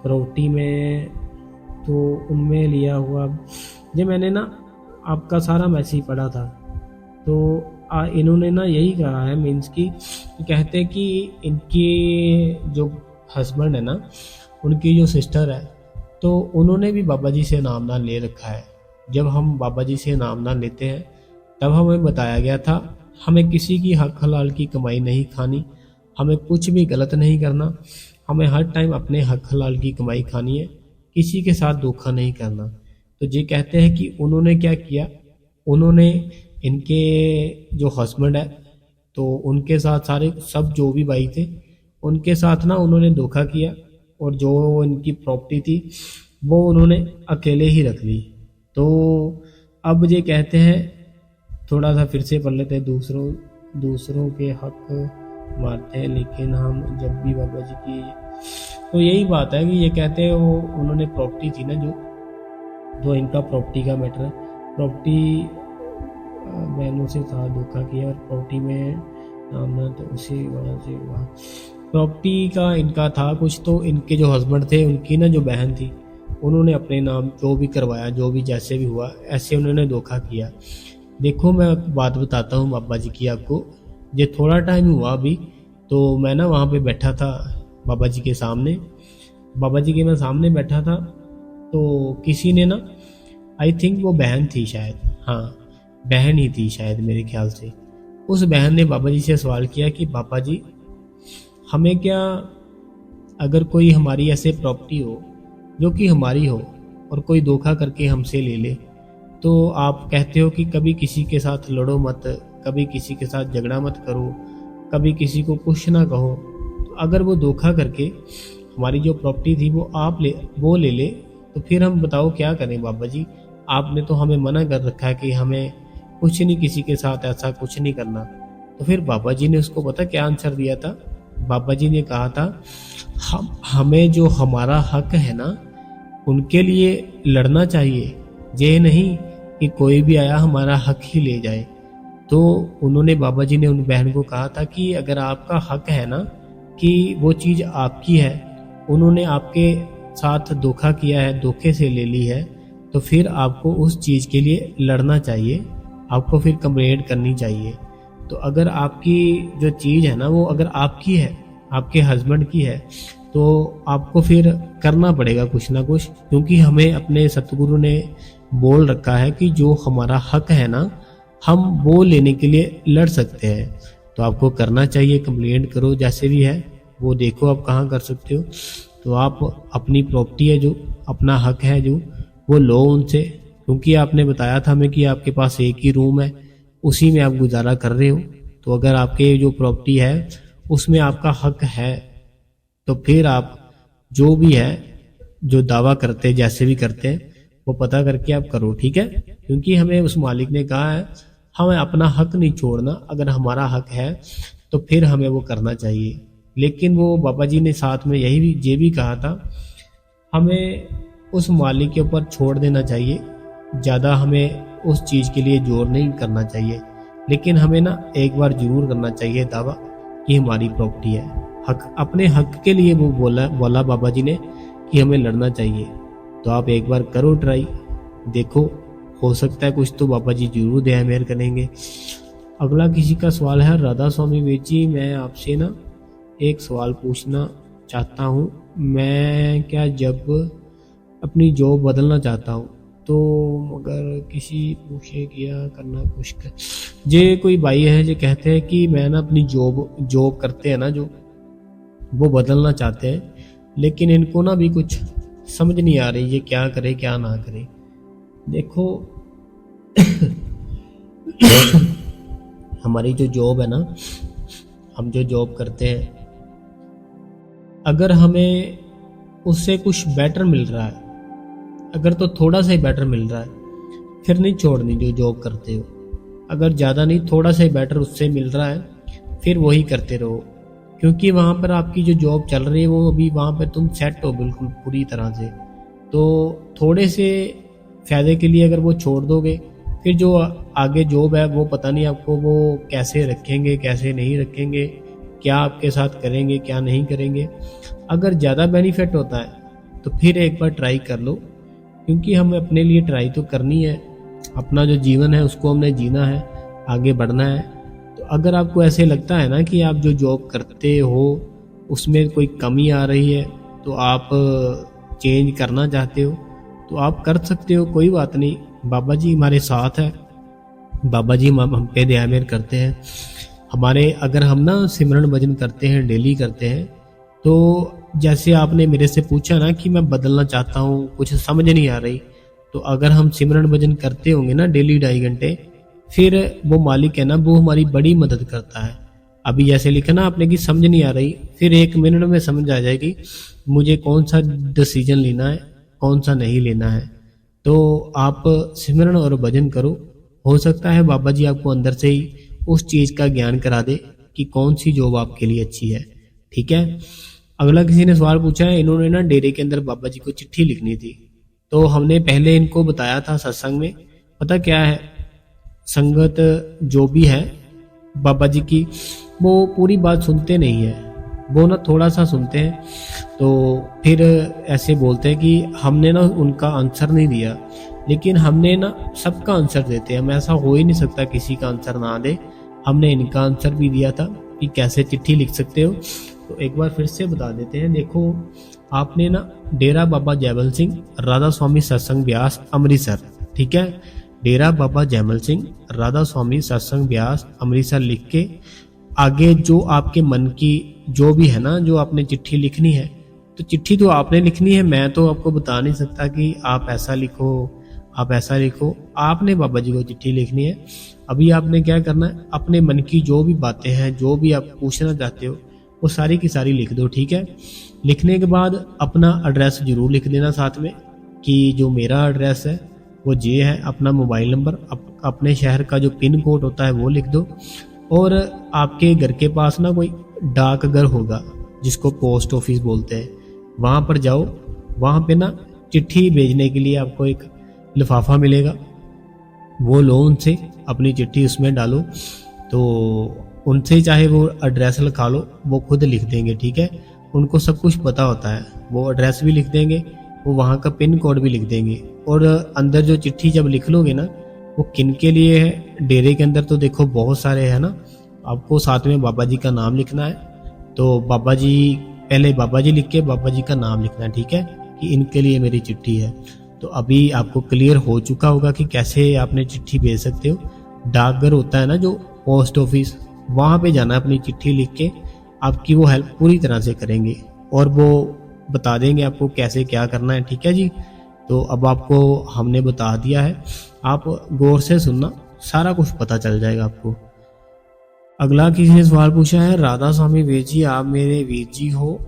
प्रॉपर्टी में, तो उनमें लिया हुआ। ये मैंने ना आपका सारा मैसेज पढ़ा था, तो इन्होंने ना यही कहा है, मीन्स की कहते हैं कि इनके जो हस्बैंड है ना, उनकी जो सिस्टर है, तो उन्होंने भी बाबा जी से नामदान ले रखा है। जब हम बाबा जी से नामदान लेते हैं तब हमें बताया गया था हमें किसी की हक हलाल की कमाई नहीं खानी, हमें कुछ भी गलत नहीं करना, हमें हर टाइम अपने हक हलाल की कमाई खानी है, किसी के साथ धोखा नहीं करना। तो ये कहते हैं कि उन्होंने क्या किया, उन्होंने इनके जो हस्बैंड है तो उनके साथ सारे सब जो भी भाई थे उनके साथ ना उन्होंने धोखा किया, और जो इनकी प्रॉपर्टी थी वो उन्होंने अकेले ही रख ली। तो अब ये कहते हैं, थोड़ा सा फिर से पढ़ लेते हैं, दूसरों के हक मारते हैं लेकिन हम जब भी बाबा जी की, तो यही बात है कि ये कहते हैं वो उन्होंने प्रॉपर्टी थी ना, जो इनका प्रॉपर्टी का मैटर है, प्रॉपर्टी बहनों से था धोखा किया और प्रॉपर्टी में नामना तो उसी वजह से हुआ। प्रॉपर्टी का इनका था कुछ, तो इनके जो हस्बैंड थे उनकी ना जो बहन थी उन्होंने अपने नाम जो भी करवाया, जो भी जैसे भी हुआ ऐसे उन्होंने धोखा किया। देखो मैं बात बताता हूँ बाबा जी की आपको, ये थोड़ा टाइम हुआ अभी, तो मैं ना वहाँ पे बैठा था बाबा जी के सामने, बाबा जी के मैं सामने बैठा था, तो किसी ने ना, आई थिंक वो बहन थी शायद, हाँ बहन ही थी शायद मेरे ख्याल से, उस बहन ने बाबा जी से सवाल किया कि बाबा जी हमें क्या, अगर कोई हमारी ऐसे प्रॉपर्टी हो जो कि हमारी हो और कोई धोखा करके हमसे ले ले, तो आप कहते हो कि कभी किसी के साथ लड़ो मत, कभी किसी के साथ झगड़ा मत करो, कभी किसी को कुछ ना कहो, तो अगर वो धोखा करके हमारी जो प्रॉपर्टी थी वो ले ले तो फिर हम बताओ क्या करें बाबा जी, आपने तो हमें मना कर रखा है कि हमें कुछ नहीं, किसी के साथ ऐसा कुछ नहीं करना। तो फिर बाबा जी ने उसको पता क्या आंसर दिया था, बाबा जी ने कहा था हमें जो हमारा हक है ना उनके लिए लड़ना चाहिए, ये नहीं कि कोई भी आया हमारा हक ही ले जाए। तो उन्होंने बाबा जी ने उन बहन को कहा था कि अगर आपका हक है ना कि वो चीज़ आपकी है, उन्होंने आपके साथ धोखा किया है, धोखे से ले ली है, तो फिर आपको उस चीज़ के लिए लड़ना चाहिए, आपको फिर कंप्लेंट करनी चाहिए। तो अगर आपकी जो चीज़ है ना वो अगर आपकी है, आपके हस्बैंड की है, तो आपको फिर करना पड़ेगा कुछ ना कुछ, क्योंकि हमें अपने सतगुरु ने बोल रखा है कि जो हमारा हक है ना हम वो लेने के लिए लड़ सकते हैं। तो आपको करना चाहिए, कंप्लेंट करो, जैसे भी है वो देखो आप कहाँ कर सकते हो। तो आप अपनी प्रॉपर्टी है जो अपना हक है जो वो लो उनसे, क्योंकि आपने बताया था हमें कि आपके पास एक ही रूम है, उसी में आप गुजारा कर रहे हो। तो अगर आपके जो प्रॉपर्टी है उसमें आपका हक है तो फिर आप जो भी है, जो दावा करते जैसे भी करते हैं वो पता करके आप करो, ठीक है। क्योंकि हमें उस मालिक ने कहा है हमें अपना हक नहीं छोड़ना, अगर हमारा हक है तो फिर हमें वो करना चाहिए। लेकिन वो बाबा जी ने साथ में ये भी कहा था हमें उस मालिक के ऊपर छोड़ देना चाहिए, ज़्यादा हमें उस चीज़ के लिए जोर नहीं करना चाहिए, लेकिन हमें ना एक बार जरूर करना चाहिए दावा कि हमारी प्रॉपर्टी है, हक अपने हक के लिए वो बोला बाबा जी ने कि हमें लड़ना चाहिए। तो आप एक बार करो ट्राई, देखो हो सकता है कुछ तो बाबा जी जरूर दया मेहर करेंगे। अगला किसी का सवाल है, राधा स्वामी वीर जी मैं आपसे ना एक सवाल पूछना चाहता हूँ, मैं क्या जब अपनी जॉब बदलना चाहता हूँ तो मगर किसी पूछे किया करना कुछ कर, जे कोई भाई है जो कहते हैं कि मैं ना अपनी जॉब करते हैं ना जो वो बदलना चाहते हैं, लेकिन इनको ना भी कुछ समझ नहीं आ रही ये क्या करे क्या ना करे। देखो हमारी जो जॉब है ना, हम जो जॉब करते हैं, अगर हमें उससे कुछ बेटर मिल रहा है, अगर तो थोड़ा सा ही बेटर मिल रहा है फिर नहीं छोड़नी जो जॉब करते हो। अगर ज़्यादा नहीं थोड़ा सा ही बेटर उससे मिल रहा है फिर वही करते रहो, क्योंकि वहाँ पर आपकी जो जॉब चल रही है वो अभी वहाँ पर तुम सेट हो बिल्कुल पूरी तरह से। तो थोड़े से फ़ायदे के लिए अगर वो छोड़ दोगे फिर जो आगे जॉब है वो पता नहीं आपको वो कैसे रखेंगे कैसे नहीं रखेंगे, क्या आपके साथ करेंगे क्या नहीं करेंगे। अगर ज़्यादा बेनिफिट होता है तो फिर एक बार ट्राई कर लो, क्योंकि हमें अपने लिए ट्राई तो करनी है, अपना जो जीवन है उसको हमने जीना है, आगे बढ़ना है। अगर आपको ऐसे लगता है ना कि आप जो जॉब करते हो उसमें कोई कमी आ रही है, तो आप चेंज करना चाहते हो तो आप कर सकते हो, कोई बात नहीं। बाबा जी हमारे साथ है, बाबा जी हम पे दया मेहर करते हैं। हमारे अगर हम ना सिमरन भजन करते हैं, डेली करते हैं, तो जैसे आपने मेरे से पूछा ना कि मैं बदलना चाहता हूँ, कुछ समझ नहीं आ रही, तो अगर हम सिमरन भजन करते होंगे ना डेली 2.5 घंटे, फिर वो मालिक है ना, वो हमारी बड़ी मदद करता है। अभी जैसे लिखा ना आपने कि समझ नहीं आ रही, फिर 1 मिनट में समझ आ जाएगी मुझे कौन सा डिसीजन लेना है, कौन सा नहीं लेना है। तो आप सिमरन और भजन करो, हो सकता है बाबा जी आपको अंदर से ही उस चीज़ का ज्ञान करा दे कि कौन सी जॉब आपके लिए अच्छी है। ठीक है। अगला किसी ने सवाल पूछा है, इन्होंने ना डेरे के अंदर बाबा जी को चिट्ठी लिखनी थी, तो हमने पहले इनको बताया था सत्संग में। पता क्या है, संगत जो भी है बाबा जी की, वो पूरी बात सुनते नहीं है, वो ना थोड़ा सा सुनते हैं, तो फिर ऐसे बोलते हैं कि हमने ना उनका आंसर नहीं दिया। लेकिन हमने ना सबका आंसर देते हैं, हम ऐसा हो ही नहीं सकता किसी का आंसर ना दे। हमने इनका आंसर भी दिया था कि कैसे चिट्ठी लिख सकते हो, तो एक बार फिर से बता देते हैं। देखो, आपने ना डेरा बाबा जैमल सिंह, राधा स्वामी सत्संग ब्यास, अमृतसर, ठीक है, डेरा बाबा जैमल सिंह, राधा स्वामी सत्संग ब्यास, अमृतसर लिख के आगे जो आपके मन की जो भी है ना, जो आपने चिट्ठी लिखनी है, तो चिट्ठी तो आपने लिखनी है, मैं तो आपको बता नहीं सकता कि आप ऐसा लिखो, आप ऐसा लिखो। आपने बाबा जी को चिट्ठी लिखनी है। अभी आपने क्या करना है, अपने मन की जो भी बातें हैं, जो भी आप पूछना चाहते हो, वो सारी की सारी लिख दो। ठीक है। लिखने के बाद अपना एड्रेस जरूर लिख देना साथ में, कि जो मेरा एड्रेस है वो ये है, अपना मोबाइल नंबर, अपने शहर का जो पिन कोड होता है वो लिख दो। और आपके घर के पास ना कोई डाकघर होगा जिसको पोस्ट ऑफिस बोलते हैं, वहाँ पर जाओ, वहाँ पे ना चिट्ठी भेजने के लिए आपको एक लिफाफा मिलेगा, वो लो उनसे, अपनी चिट्ठी उसमें डालो, तो उनसे चाहे वो एड्रेस लिखा लो, वो खुद लिख देंगे। ठीक है। उनको सब कुछ पता होता है, वो एड्रेस भी लिख देंगे, वो वहाँ का पिन कोड भी लिख देंगे। और अंदर जो चिट्ठी जब लिख लोगे ना, वो किन के लिए है, डेरे के अंदर तो देखो बहुत सारे है ना, आपको साथ में बाबा जी का नाम लिखना है। तो बाबा जी, पहले बाबा जी लिख के बाबा जी का नाम लिखना है। ठीक है, कि इनके लिए मेरी चिट्ठी है। तो अभी आपको क्लियर हो चुका होगा कि कैसे आपने चिट्ठी भेज सकते हो। डाकघर होता है ना जो पोस्ट ऑफिस, वहाँ पे जाना है, अपनी चिट्ठी लिख के, आपकी वो हेल्प पूरी तरह से करेंगे और वो बता देंगे आपको कैसे क्या करना है। ठीक है जी। तो अब आपको हमने बता दिया है, आप गौर से सुनना, सारा कुछ पता चल जाएगा आपको। अगला किसी ने सवाल पूछा है, राधा स्वामी वीर जी, आप मेरे वीर जी हो,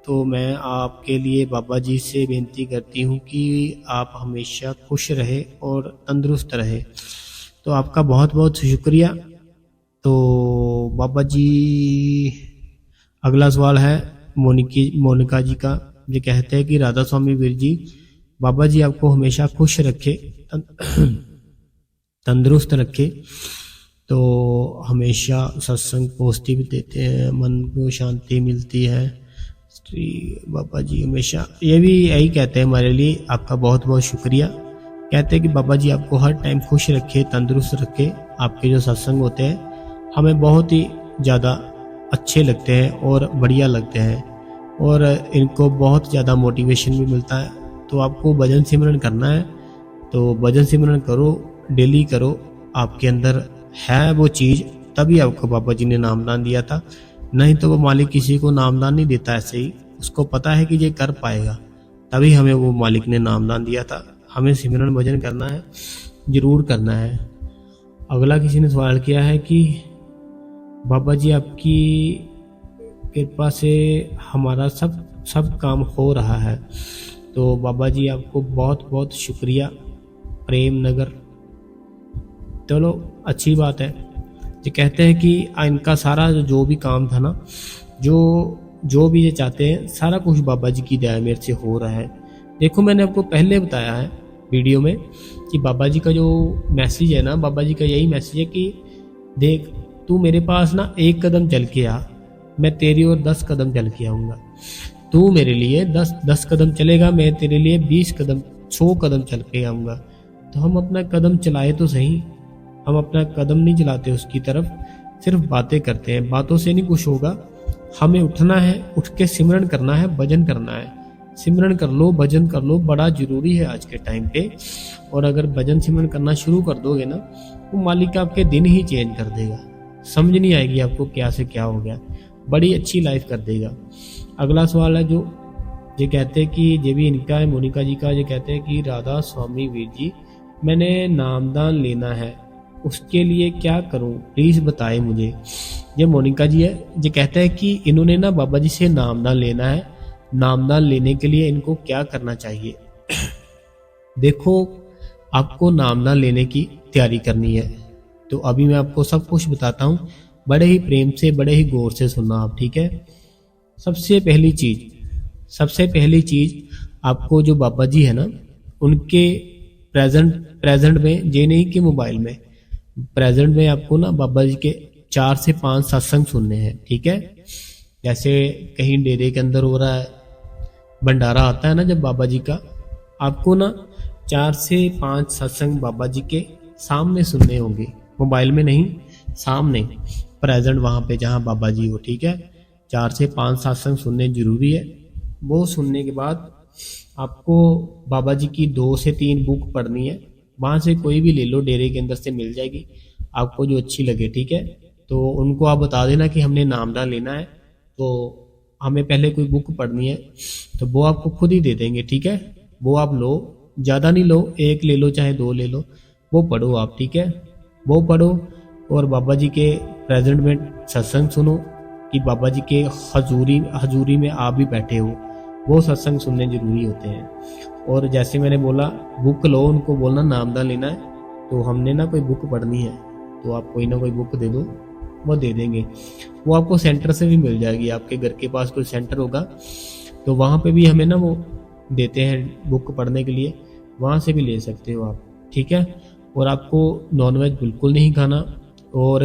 तो मैं आपके लिए बाबा जी से बेनती करती हूँ कि आप हमेशा खुश रहे और तंदुरुस्त रहे। तो आपका बहुत बहुत शुक्रिया। तो बाबा जी, अगला सवाल है मोनिका जी का, जो कहते हैं कि राधा स्वामी वीर जी, बाबा जी आपको हमेशा खुश रखे, तंदुरुस्त रखे, तो हमेशा सत्संग पॉजिटिव देते हैं, मन को शांति मिलती है। श्री बाबा जी हमेशा ये भी यही कहते हैं हमारे लिए, आपका बहुत बहुत शुक्रिया। कहते हैं कि बाबा जी आपको हर टाइम खुश रखे, तंदुरुस्त रखे। आपके जो सत्संग होते हैं हमें बहुत ही ज़्यादा अच्छे लगते हैं और बढ़िया लगते हैं, और इनको बहुत ज़्यादा मोटिवेशन भी मिलता है। तो आपको भजन सिमरन करना है, तो भजन सिमरन करो, डेली करो, आपके अंदर है वो चीज़, तभी आपको बाबा जी ने नामदान दिया था। नहीं तो वो मालिक किसी को नामदान नहीं देता ऐसे ही, उसको पता है कि ये कर पाएगा, तभी हमें वो मालिक ने नामदान दिया था। हमें सिमरन भजन करना है, जरूर करना है। अगला किसी ने सवाल किया है कि बाबा जी आपकी कृपा से हमारा सब काम हो रहा है। तो बाबा जी आपको बहुत बहुत शुक्रिया। प्रेम नगर, चलो अच्छी बात है। ये कहते हैं कि इनका सारा जो भी काम था ना, जो भी ये चाहते हैं, सारा कुछ बाबा जी की दया मेरे से हो रहा है। देखो, मैंने आपको पहले बताया है वीडियो में कि बाबा जी का जो मैसेज है ना, बाबा जी का यही मैसेज है कि देख, तू मेरे पास ना 1 कदम चल के आ, मैं तेरी ओर 10 कदम चल के आऊँगा। तू मेरे लिए 10 कदम चलेगा, मैं तेरे लिए 20 कदम 100 कदम चल के आऊँगा। तो हम अपना कदम चलाए तो सही, हम अपना कदम नहीं चलाते उसकी तरफ, सिर्फ बातें करते हैं, बातों से नहीं कुछ होगा। हमें उठना है, उठ के सिमरन करना है, भजन करना है। सिमरन कर लो, भजन कर लो, बड़ा जरूरी है आज के टाइम पे। और अगर भजन सिमरन करना शुरू कर दोगे ना, वो मालिक आपके दिन ही चेंज कर देगा। समझ नहीं आएगी आपको क्या से क्या हो गया, बड़ी अच्छी लाइफ कर देगा। अगला सवाल है जो ये कहते हैं कि ये भी इनका है, मोनिका जी का। ये कहते हैं कि राधा स्वामी वीर जी, मैंने नामदान लेना है, उसके लिए क्या करूं, प्लीज बताएं मुझे। ये मोनिका जी है। ये कहते हैं कि इन्होंने ना बाबा जी से नामदान लेना है। नामदान लेने के लिए इनको क्या करना चाहिए? देखो, आपको नामदान लेने की तैयारी करनी है, तो अभी मैं आपको सब कुछ बताता हूँ। बड़े ही प्रेम से, बड़े ही गौर से सुनना आप, ठीक है। सबसे पहली चीज आपको जो बाबा जी है ना, उनके प्रेजेंट में, ये नहीं कि मोबाइल में, प्रेजेंट में आपको ना बाबा जी के 4 से 5 सत्संग सुनने हैं, ठीक है। जैसे कहीं डेरे के अंदर हो रहा है, भंडारा आता है ना जब बाबा जी का, आपको ना 4 से 5 सत्संग बाबा जी के सामने सुनने होंगे, मोबाइल में नहीं, सामने प्रेजेंट वहां पे जहां बाबा जी हो, ठीक है। 4 से 5 सत्संग सुनने जरूरी है। वो सुनने के बाद आपको बाबा जी की 2 से 3 बुक पढ़नी है। वहां से कोई भी ले लो, डेरे के अंदर से मिल जाएगी आपको जो अच्छी लगे, ठीक है। तो उनको आप बता देना कि हमने नामदान लेना है, तो हमें पहले कोई बुक पढ़नी है, तो वो आपको खुद ही दे देंगे, ठीक है। वो आप लो, ज़्यादा नहीं लो, 1 ले लो चाहे 2 ले लो, वो पढ़ो आप, ठीक है। वो पढ़ो और बाबा जी के प्रेजेंट में सत्संग सुनो कि बाबा जी के हजूरी में आप भी बैठे हो। वो सत्संग सुनने जरूरी होते हैं। और जैसे मैंने बोला, बुक लो, उनको बोलना नामदान लेना है, तो हमने ना कोई बुक पढ़नी है, तो आप कोई ना कोई बुक दे दो, वो दे देंगे। वो आपको सेंटर से भी मिल जाएगी, आपके घर के पास कोई सेंटर होगा तो वहाँ पे भी हमें ना वो देते हैं बुक पढ़ने के लिए, वहाँ से भी ले सकते हो आप, ठीक है। और आपको नॉनवेज बिल्कुल नहीं खाना, और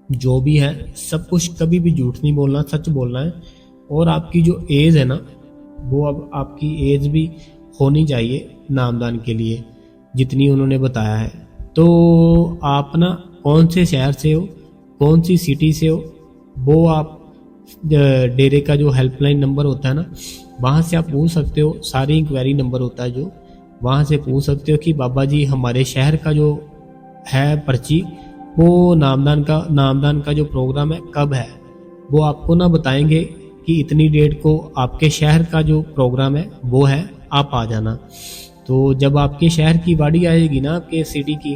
जो भी है सब कुछ, कभी भी झूठ नहीं बोलना, सच बोलना है। और आपकी जो एज है ना, वो अब आपकी एज भी होनी चाहिए नामदान के लिए, जितनी उन्होंने बताया है। तो आप ना कौन से शहर से हो, कौन सी सिटी से हो, वो आप डेरे का जो हेल्पलाइन नंबर होता है ना, वहाँ से आप पूछ सकते हो। सारी इंक्वायरी नंबर होता है जो, वहाँ से पूछ सकते हो कि बाबा जी हमारे शहर का जो है पर्ची, वो नामदान का जो प्रोग्राम है कब है, वो आपको ना बताएंगे कि इतनी डेट को आपके शहर का जो प्रोग्राम है वो है, आप आ जाना। तो जब आपके शहर की बारी आएगी ना, आपके सिटी की,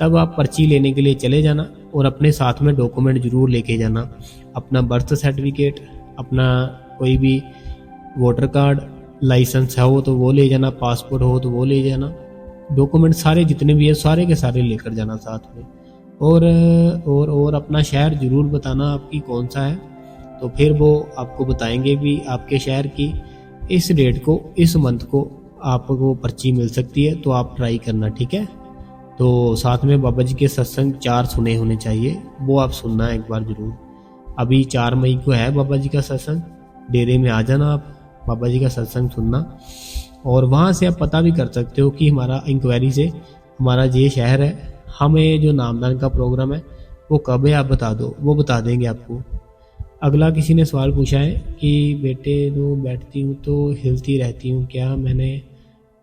तब आप पर्ची लेने के लिए चले जाना, और अपने साथ में डॉक्यूमेंट जरूर लेके जाना। अपना बर्थ सर्टिफिकेट, अपना कोई भी वोटर कार्ड, लाइसेंस है हो तो वो ले जाना, पासपोर्ट हो तो वो ले जाना, डॉक्यूमेंट सारे जितने भी है सारे के सारे लेकर जाना साथ में। और अपना शहर जरूर बताना आपकी कौन सा है, तो फिर वो आपको बताएंगे भी आपके शहर की इस डेट को, इस मंथ को आपको पर्ची मिल सकती है, तो आप ट्राई करना, ठीक है। तो साथ में बाबा जी के सत्संग 4 सुने होने चाहिए, वो आप सुनना एक बार जरूर। अभी 4 मई को है बाबा जी का सत्संग, डेरे में आ जाना आप, बाबा जी का सत्संग सुनना। और वहाँ से आप पता भी कर सकते हो कि हमारा इंक्वायरी से हमारा ये शहर है, हमें जो नामदान का प्रोग्राम है वो कब है आप बता दो, वो बता देंगे आपको। अगला किसी ने सवाल पूछा है कि बेटे तो बैठती हूँ तो हिलती रहती हूँ, क्या मैंने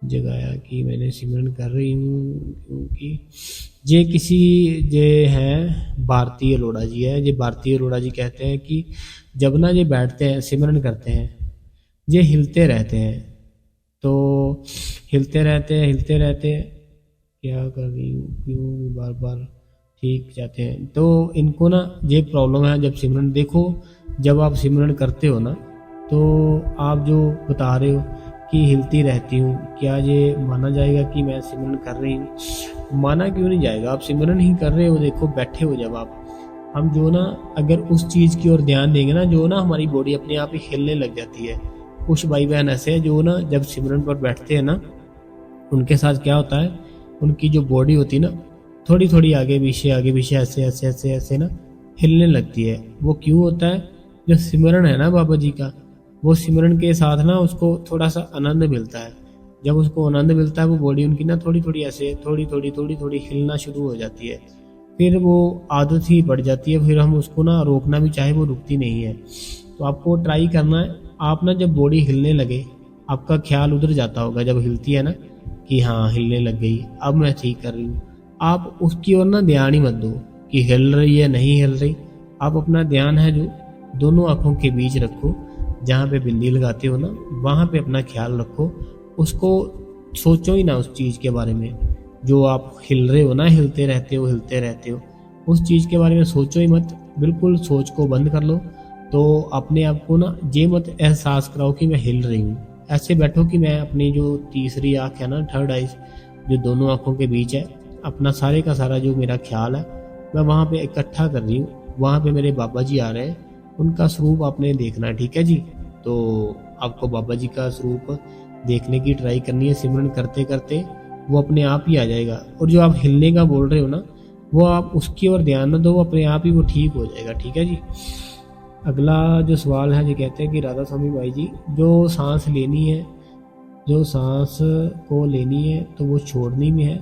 जगाया कि मैंने सिमरन कर रही हूँ? क्योंकि ये किसी ये है भारतीय अरोड़ा जी है, ये भारतीय अरोड़ा जी कहते हैं कि जब ना ये बैठते हैं सिमरन करते हैं, ये हिलते रहते हैं, तो हिलते रहते क्या कर रही हूँ, क्यों बार बार ठीक जाते हैं। तो इनको ना ये प्रॉब्लम है जब सिमरन, देखो जब आप सिमरन करते हो ना, तो आप जो बता रहे हो कि हिलती रहती हूँ, क्या ये माना जाएगा कि मैं सिमरन कर रही हूँ? माना क्यों नहीं जाएगा, आप सिमरन ही कर रहे हो। देखो बैठे हो जब आप, हम जो ना अगर उस चीज़ की ओर ध्यान देंगे ना, जो ना हमारी बॉडी अपने आप ही हिलने लग जाती है। कुछ भाई बहन ऐसे हैं जो ना जब सिमरन पर बैठते हैं ना, उनके साथ क्या होता है, उनकी जो बॉडी होती है ना, थोड़ी थोड़ी आगे पीछे ऐसे ना हिलने लगती है। वो क्यों होता है? जो सिमरन है ना बाबा जी का, वो सिमरन के साथ ना उसको थोड़ा सा आनंद मिलता है। जब उसको आनंद मिलता है, वो बॉडी उनकी ना थोड़ी थोड़ी हिलना शुरू हो जाती है। फिर वो आदत ही बढ़ जाती है, फिर हम उसको ना रोकना भी चाहे वो रुकती नहीं है। तो आपको ट्राई करना है, आप ना जब बॉडी हिलने लगे आपका ख्याल उधर जाता होगा जब हिलती है ना, कि हाँ हिलने लग गई, अब मैं ठीक कर रही हूँ। आप उसकी ओर ना ध्यान ही मत दो कि हिल रही है नहीं हिल रही। आप अपना ध्यान है जो दोनों आंखों के बीच रखो, जहाँ पे बिंदी लगाते हो ना वहाँ पे अपना ख्याल रखो। उसको सोचो ही ना उस चीज़ के बारे में जो आप हिल रहे हो ना, हिलते रहते हो, उस चीज़ के बारे में सोचो ही मत। बिल्कुल सोच को बंद कर लो। तो अपने आप को ना ये मत एहसास कराओ कि मैं हिल रही हूँ। ऐसे बैठो कि मैं अपनी जो तीसरी आँख है ना, थर्ड आइज, जो दोनों आँखों के बीच है, अपना सारे का सारा जो मेरा ख्याल है मैं वहाँ पे इकट्ठा कर रही हूँ। वहाँ पे मेरे बाबा जी आ रहे हैं, उनका स्वरूप आपने देखना है, ठीक है जी। तो आपको बाबा जी का स्वरूप देखने की ट्राई करनी है। सिमरन करते करते वो अपने आप ही आ जाएगा। और जो आप हिलने का बोल रहे हो ना, वो आप उसकी ओर ध्यान न दो, वो अपने आप ही वो ठीक हो जाएगा, ठीक है जी। अगला जो सवाल है, जो कहते हैं कि राधा स्वामी भाई जी, जो सांस लेनी है, जो सांस को लेनी है तो वो छोड़नी भी है।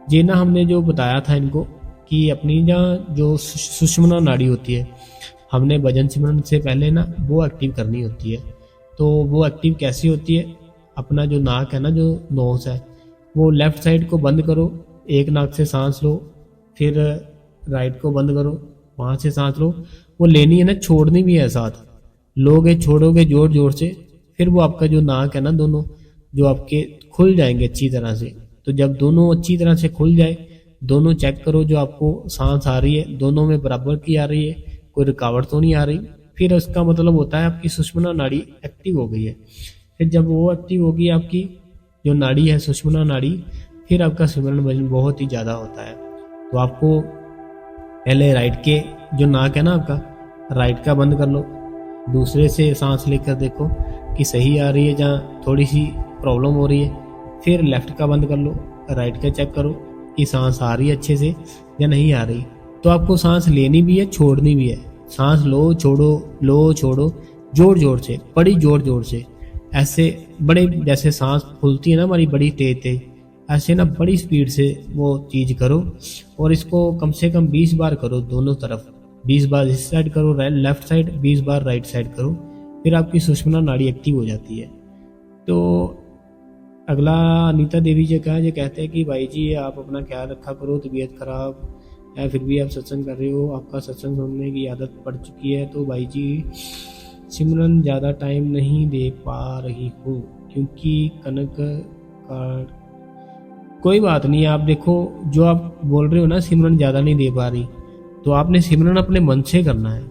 ये ना हमने जो बताया था इनको कि अपनी जहाँ जो सुषुम्ना नाड़ी होती है, हमने भजन सिमरन से पहले ना वो एक्टिव करनी होती है। तो वो एक्टिव कैसी होती है, अपना जो नाक है ना, जो नोस है, वो लेफ्ट साइड को बंद करो, एक नाक से सांस लो, फिर राइट को बंद करो, वहाँ से सांस लो। वो लेनी है ना, छोड़नी भी है साथ। लोगे छोड़ोगे जोर जोर से, फिर वो आपका जो नाक है ना, दोनों जो आपके खुल जाएंगे अच्छी तरह से। तो जब दोनों अच्छी तरह से खुल जाए, दोनों चेक करो जो आपको सांस आ रही है दोनों में बराबर की आ रही है, कोई रुकावट तो नहीं आ रही, फिर उसका मतलब होता है आपकी सुषुम्ना नाड़ी एक्टिव हो गई है। फिर जब वो एक्टिव होगी आपकी जो नाड़ी है सुषुम्ना नाड़ी, फिर आपका सिमरन वजन बहुत ही ज़्यादा होता है। तो आपको पहले राइट के जो नाक है ना आपका, राइट का बंद कर लो, दूसरे से सांस लेकर देखो कि सही आ रही है, जहाँ थोड़ी सी प्रॉब्लम हो रही है। फिर लेफ्ट का बंद कर लो, राइट का चेक करो कि सांस आ रही है अच्छे से या नहीं आ रही। तो आपको सांस लेनी भी है, छोड़नी भी है। सांस लो छोड़ो जोर जोर से, बड़ी जोर जोर से, ऐसे बड़े, जैसे सांस फूलती है ना हमारी बड़ी तेज तेज, ऐसे ना बड़ी स्पीड से वो चीज़ करो। और इसको कम से कम 20 बार करो दोनों तरफ। 20 बार इस साइड करो लेफ्ट साइड, 20 बार राइट साइड करो, फिर आपकी सुषुम्ना नाड़ी एक्टिव हो जाती है। तो अगला अनीता देवी जी का, जो कहते हैं कि भाई जी आप अपना ख्याल रखा करो, तबीयत खराब है फिर भी आप सत्संग कर रहे हो, आपका सत्संग सुनने की आदत पड़ चुकी है, तो भाई जी सिमरन ज़्यादा टाइम नहीं दे पा रही हूँ क्योंकि कनक का। कोई बात नहीं, आप देखो जो आप बोल रहे हो ना सिमरन ज़्यादा नहीं दे पा रही, तो आपने सिमरन अपने मन से करना है,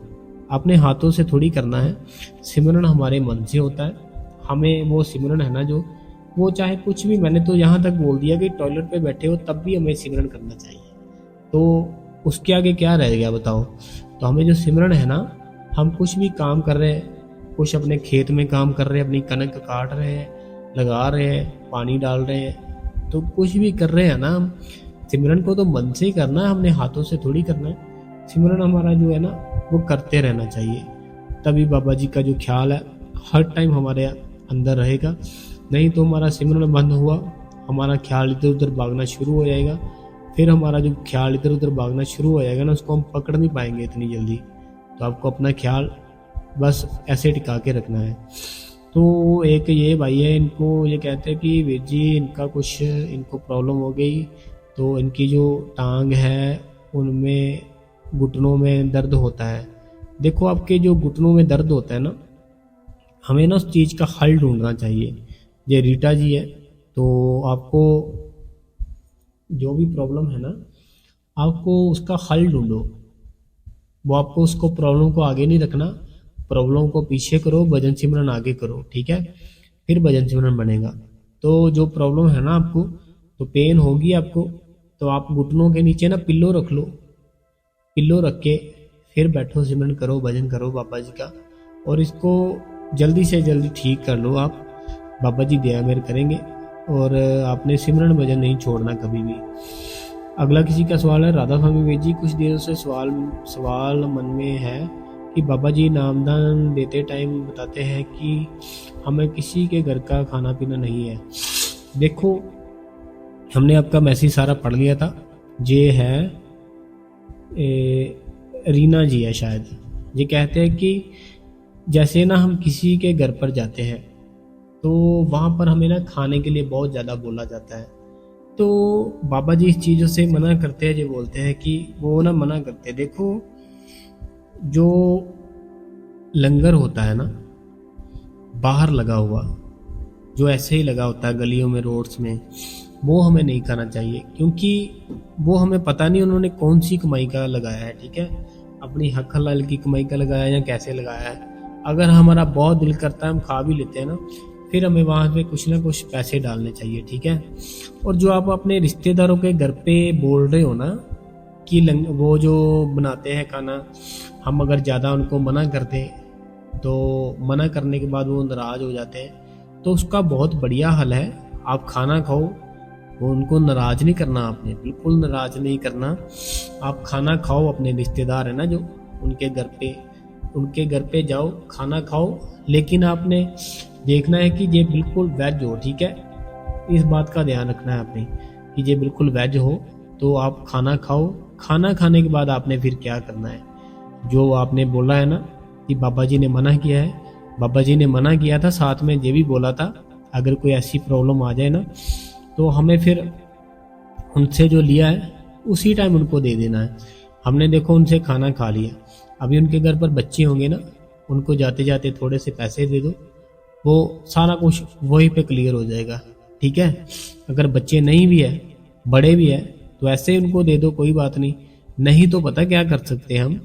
अपने हाथों से थोड़ी करना है। सिमरन हमारे मन से होता है। हमें वो सिमरन है ना, जो वो चाहे कुछ भी, मैंने तो यहाँ तक बोल दिया कि टॉयलेट पे बैठे हो तब भी हमें सिमरन करना चाहिए। तो उसके आगे क्या रह गया बताओ। तो हमें जो सिमरन है ना, हम कुछ भी काम कर रहे हैं, कुछ अपने खेत में काम कर रहे हैं, अपनी कनक काट रहे हैं, लगा रहे हैं, पानी डाल रहे हैं, तो कुछ भी कर रहे हैं ना हम, सिमरन को तो मन से ही करना है, हमने हाथों से थोड़ी करना है। सिमरन हमारा जो है ना वो करते रहना चाहिए, तभी बाबा जी का जो ख्याल है हर टाइम हमारे अंदर रहेगा। नहीं तो हमारा सिमरन बंद हुआ, हमारा ख्याल इधर उधर भागना शुरू हो जाएगा। फिर हमारा जो ख्याल इधर उधर भागना शुरू हो जाएगा ना, उसको हम पकड़ नहीं पाएंगे इतनी जल्दी। तो आपको अपना ख्याल बस ऐसे टिका के रखना है। तो एक ये भाई है, इनको ये कहते हैं कि वीर जी इनका कुछ इनको प्रॉब्लम हो गई, तो इनकी जो टांग है उनमें घुटनों में दर्द होता है। देखो आपके जो घुटनों में दर्द होता है ना, हमें ना उस चीज़ का हल ढूंढना चाहिए। ये रीटा जी है, तो आपको जो भी प्रॉब्लम है ना, आपको उसका हल ढूंढो। वो आपको उसको प्रॉब्लम को आगे नहीं रखना, प्रॉब्लम को पीछे करो, भजन सिमरन आगे करो, ठीक है, फिर भजन सिमरन बनेगा। तो जो प्रॉब्लम है ना आपको, तो पेन होगी आपको, तो आप घुटनों के नीचे ना पिल्लो रख लो, पिल्लो रख के फिर बैठो, सिमरन करो, भजन करो बाबा जी का, और इसको जल्दी से जल्दी ठीक कर लो आप। बाबा जी दया मेहर करेंगे। और आपने सिमरन भजन नहीं छोड़ना कभी भी। अगला किसी का सवाल है, राधा स्वामी वेद जी, कुछ देर से सवाल मन में है कि बाबा जी नामदान देते टाइम बताते हैं कि हमें किसी के घर का खाना पीना नहीं है। देखो हमने आपका मैसेज सारा पढ़ लिया था। ये है रीना जी है शायद, ये कहते हैं कि जैसे ना हम किसी के घर पर जाते हैं तो वहाँ पर हमें ना खाने के लिए बहुत ज़्यादा बोला जाता है, तो बाबा जी इस चीज़ों से मना करते हैं। जो बोलते हैं कि वो ना मना करते हैं, देखो जो लंगर होता है ना बाहर लगा हुआ, जो ऐसे ही लगा होता है गलियों में, रोड्स में, वो हमें नहीं खाना चाहिए, क्योंकि वो हमें पता नहीं उन्होंने कौन सी कमाई का लगाया है। ठीक है, अपनी हक हलाल की कमाई का लगाया है या कैसे लगाया है। अगर हमारा बहुत दिल करता है हम खा भी लेते हैं ना, फिर हमें वहाँ पे कुछ ना कुछ पैसे डालने चाहिए। ठीक है, और जो आप अपने रिश्तेदारों के घर पे बोल रहे हो ना कि वो जो बनाते हैं खाना, हम अगर ज़्यादा उनको मना कर दें तो मना करने के बाद वो नाराज़ हो जाते हैं, तो उसका बहुत बढ़िया हल है, आप खाना खाओ। वो उनको नाराज़ नहीं करना, आपने बिल्कुल नाराज़ नहीं करना। आप खाना खाओ, अपने रिश्तेदार है ना जो, उनके घर पे जाओ, खाना खाओ, लेकिन आपने देखना है कि ये बिल्कुल वेज हो। ठीक है, इस बात का ध्यान रखना है आपने कि ये बिल्कुल वेज हो। तो आप खाना खाओ, खाना खाने के बाद आपने फिर क्या करना है, जो आपने बोला है ना कि बाबा जी ने मना किया है, बाबा जी ने मना किया था, साथ में ये भी बोला था अगर कोई ऐसी प्रॉब्लम आ जाए ना तो हमें फिर उनसे जो लिया है उसी टाइम उनको दे देना है। हमने देखो उनसे खाना खा लिया, अभी उनके घर पर बच्चे होंगे ना, उनको जाते जाते थोड़े से पैसे दे दो, वो सारा कुछ वहीं पे क्लियर हो जाएगा। ठीक है, अगर बच्चे नहीं भी है, बड़े भी है, तो ऐसे उनको दे दो, कोई बात नहीं। नहीं तो पता क्या कर सकते हैं हम,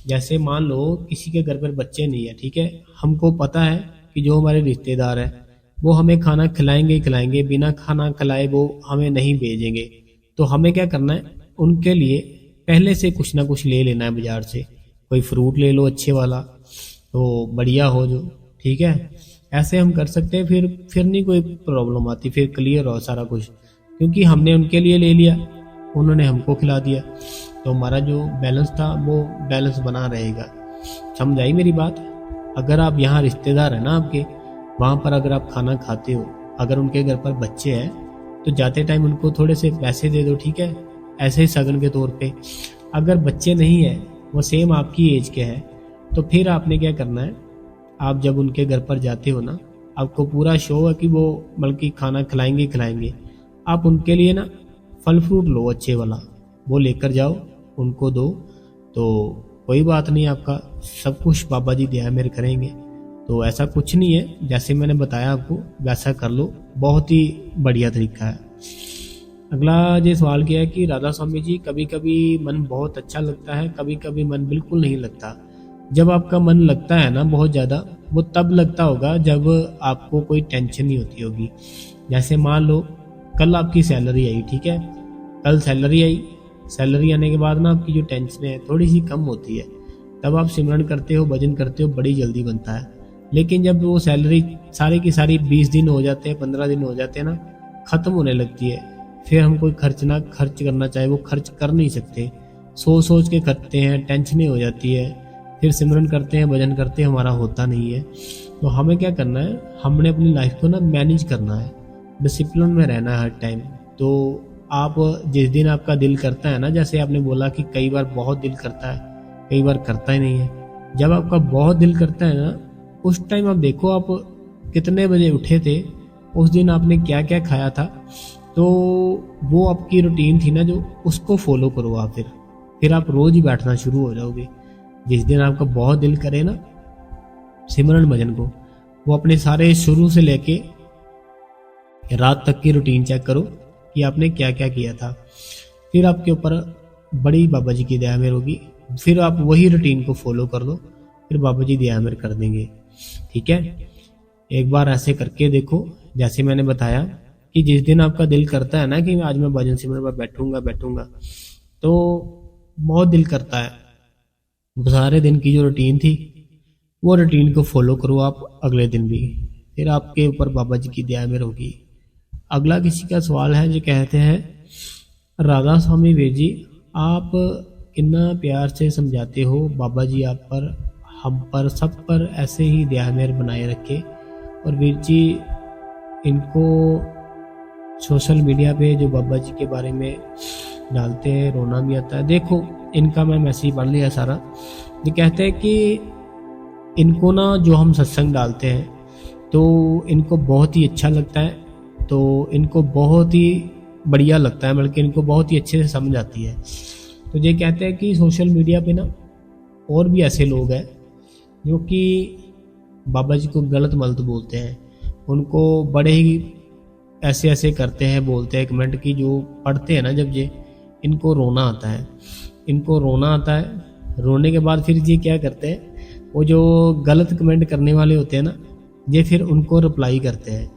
जैसे मान लो किसी के घर पर बच्चे नहीं है, ठीक है, हमको पता है कि जो हमारे रिश्तेदार है वो हमें खाना खिलाएंगे ही खिलाएंगे, बिना खाना खिलाए वो हमें नहीं भेजेंगे। तो हमें क्या करना है, उनके लिए पहले से कुछ ना कुछ ले लेना है बाजार से, कोई फ्रूट ले लो अच्छे वाला, तो बढ़िया हो जो। ठीक है, ऐसे हम कर सकते हैं, फिर नहीं कोई प्रॉब्लम आती, फिर क्लियर हो सारा कुछ, क्योंकि हमने उनके लिए ले लिया, उन्होंने हमको खिला दिया, तो हमारा जो बैलेंस था वो बैलेंस बना रहेगा। समझ आई मेरी बात। अगर आप यहाँ रिश्तेदार है ना आपके, वहाँ पर अगर आप खाना खाते हो, अगर उनके घर पर बच्चे हैं तो जाते टाइम उनको थोड़े से पैसे दे दो। ठीक है, ऐसे ही सगन के तौर पे। अगर बच्चे नहीं है, वो सेम आपकी एज के हैं, तो फिर आपने क्या करना है, आप जब उनके घर पर जाते हो ना, आपको पूरा शो है कि वो बल्कि खाना खिलाएंगे खिलाएंगे, आप उनके लिए ना फल फ्रूट लो अच्छे वाला, वो लेकर जाओ, उनको दो, तो कोई बात नहीं, आपका सब कुछ बाबा जी दया मेरे करेंगे। तो ऐसा कुछ नहीं है, जैसे मैंने बताया आपको वैसा कर लो, बहुत ही बढ़िया तरीका है। अगला ये सवाल किया है कि राधा स्वामी जी, कभी कभी मन बहुत अच्छा लगता है, कभी कभी मन बिल्कुल नहीं लगता। जब आपका मन लगता है ना बहुत ज़्यादा, वो तब लगता होगा जब आपको कोई टेंशन नहीं होती होगी। जैसे मान लो कल आपकी सैलरी आई, ठीक है, कल सैलरी आई, सैलरी आने के बाद ना आपकी जो टेंशन है थोड़ी सी कम होती है, तब आप सिमरन करते हो, भजन करते हो, बड़ी जल्दी बनता है। लेकिन जब वो सैलरी सारी की सारी 20 दिन हो जाते हैं, 15 दिन हो जाते हैं ना, ख़त्म होने लगती है, फिर हम कोई खर्च करना चाहे वो खर्च कर नहीं सकते, सोच सोच के करते हैं, टेंशनें हो जाती है, फिर सिमरन करते हैं, भजन करते हैं, हमारा होता नहीं है। तो हमें क्या करना है, हमने अपनी लाइफ को ना मैनेज करना है, डिसिप्लिन में रहना है हर टाइम। तो आप जिस दिन आपका दिल करता है ना, जैसे आपने बोला कि कई बार बहुत दिल करता है, कई बार करता ही नहीं है, जब आपका बहुत दिल करता है ना, उस टाइम आप देखो आप कितने बजे उठे थे, उस दिन आपने क्या क्या खाया था, तो वो आपकी रूटीन थी ना जो, उसको फॉलो करो आप, फिर आप रोज ही बैठना शुरू हो जाओगे। जिस दिन आपका बहुत दिल करे ना सिमरन भजन को, वो अपने सारे शुरू से लेके रात तक की रूटीन चेक करो कि आपने क्या क्या किया था, फिर आपके ऊपर बड़ी बाबा जी की दया मेहर होगी, फिर आप वही रूटीन को फॉलो कर लो, फिर बाबा जी दया मेहर कर देंगे। ठीक है, एक बार ऐसे करके देखो, जैसे मैंने बताया कि जिस दिन आपका दिल करता है ना कि आज मैं भजन सिमरन पर बैठूंगा, तो बहुत दिल करता है, वो सारे दिन की जो रूटीन थी वो रूटीन को फॉलो करो आप अगले दिन भी, फिर आपके ऊपर बाबा जी की दया मेहर होगी। अगला किसी का सवाल है जो कहते हैं, राधा स्वामी वीर जी, आप कितना प्यार से समझाते हो, बाबा जी आप पर, हम पर, सब पर ऐसे ही दया मेहर बनाए रखे। और वीर जी इनको सोशल मीडिया पे जो बाबा जी के बारे में डालते हैं, रोना भी आता है। देखो इनका मैं मैसेज पढ़ लिया सारा। ये कहते हैं कि इनको ना जो हम सत्संग डालते हैं तो इनको बहुत ही अच्छा लगता है, तो इनको बहुत ही बढ़िया लगता है, बल्कि इनको बहुत ही अच्छे से समझ आती है। तो ये कहते हैं कि सोशल मीडिया पे ना और भी ऐसे लोग हैं जो कि बाबा जी को गलत मलत बोलते हैं, उनको बड़े ही ऐसे ऐसे करते हैं, बोलते हैं कमेंट की, जो पढ़ते हैं ना जब ये इनको रोना आता है, इनको रोना आता है। रोने के बाद फिर ये क्या करते हैं, वो जो गलत कमेंट करने वाले होते हैं ना, ये फिर उनको रिप्लाई करते हैं।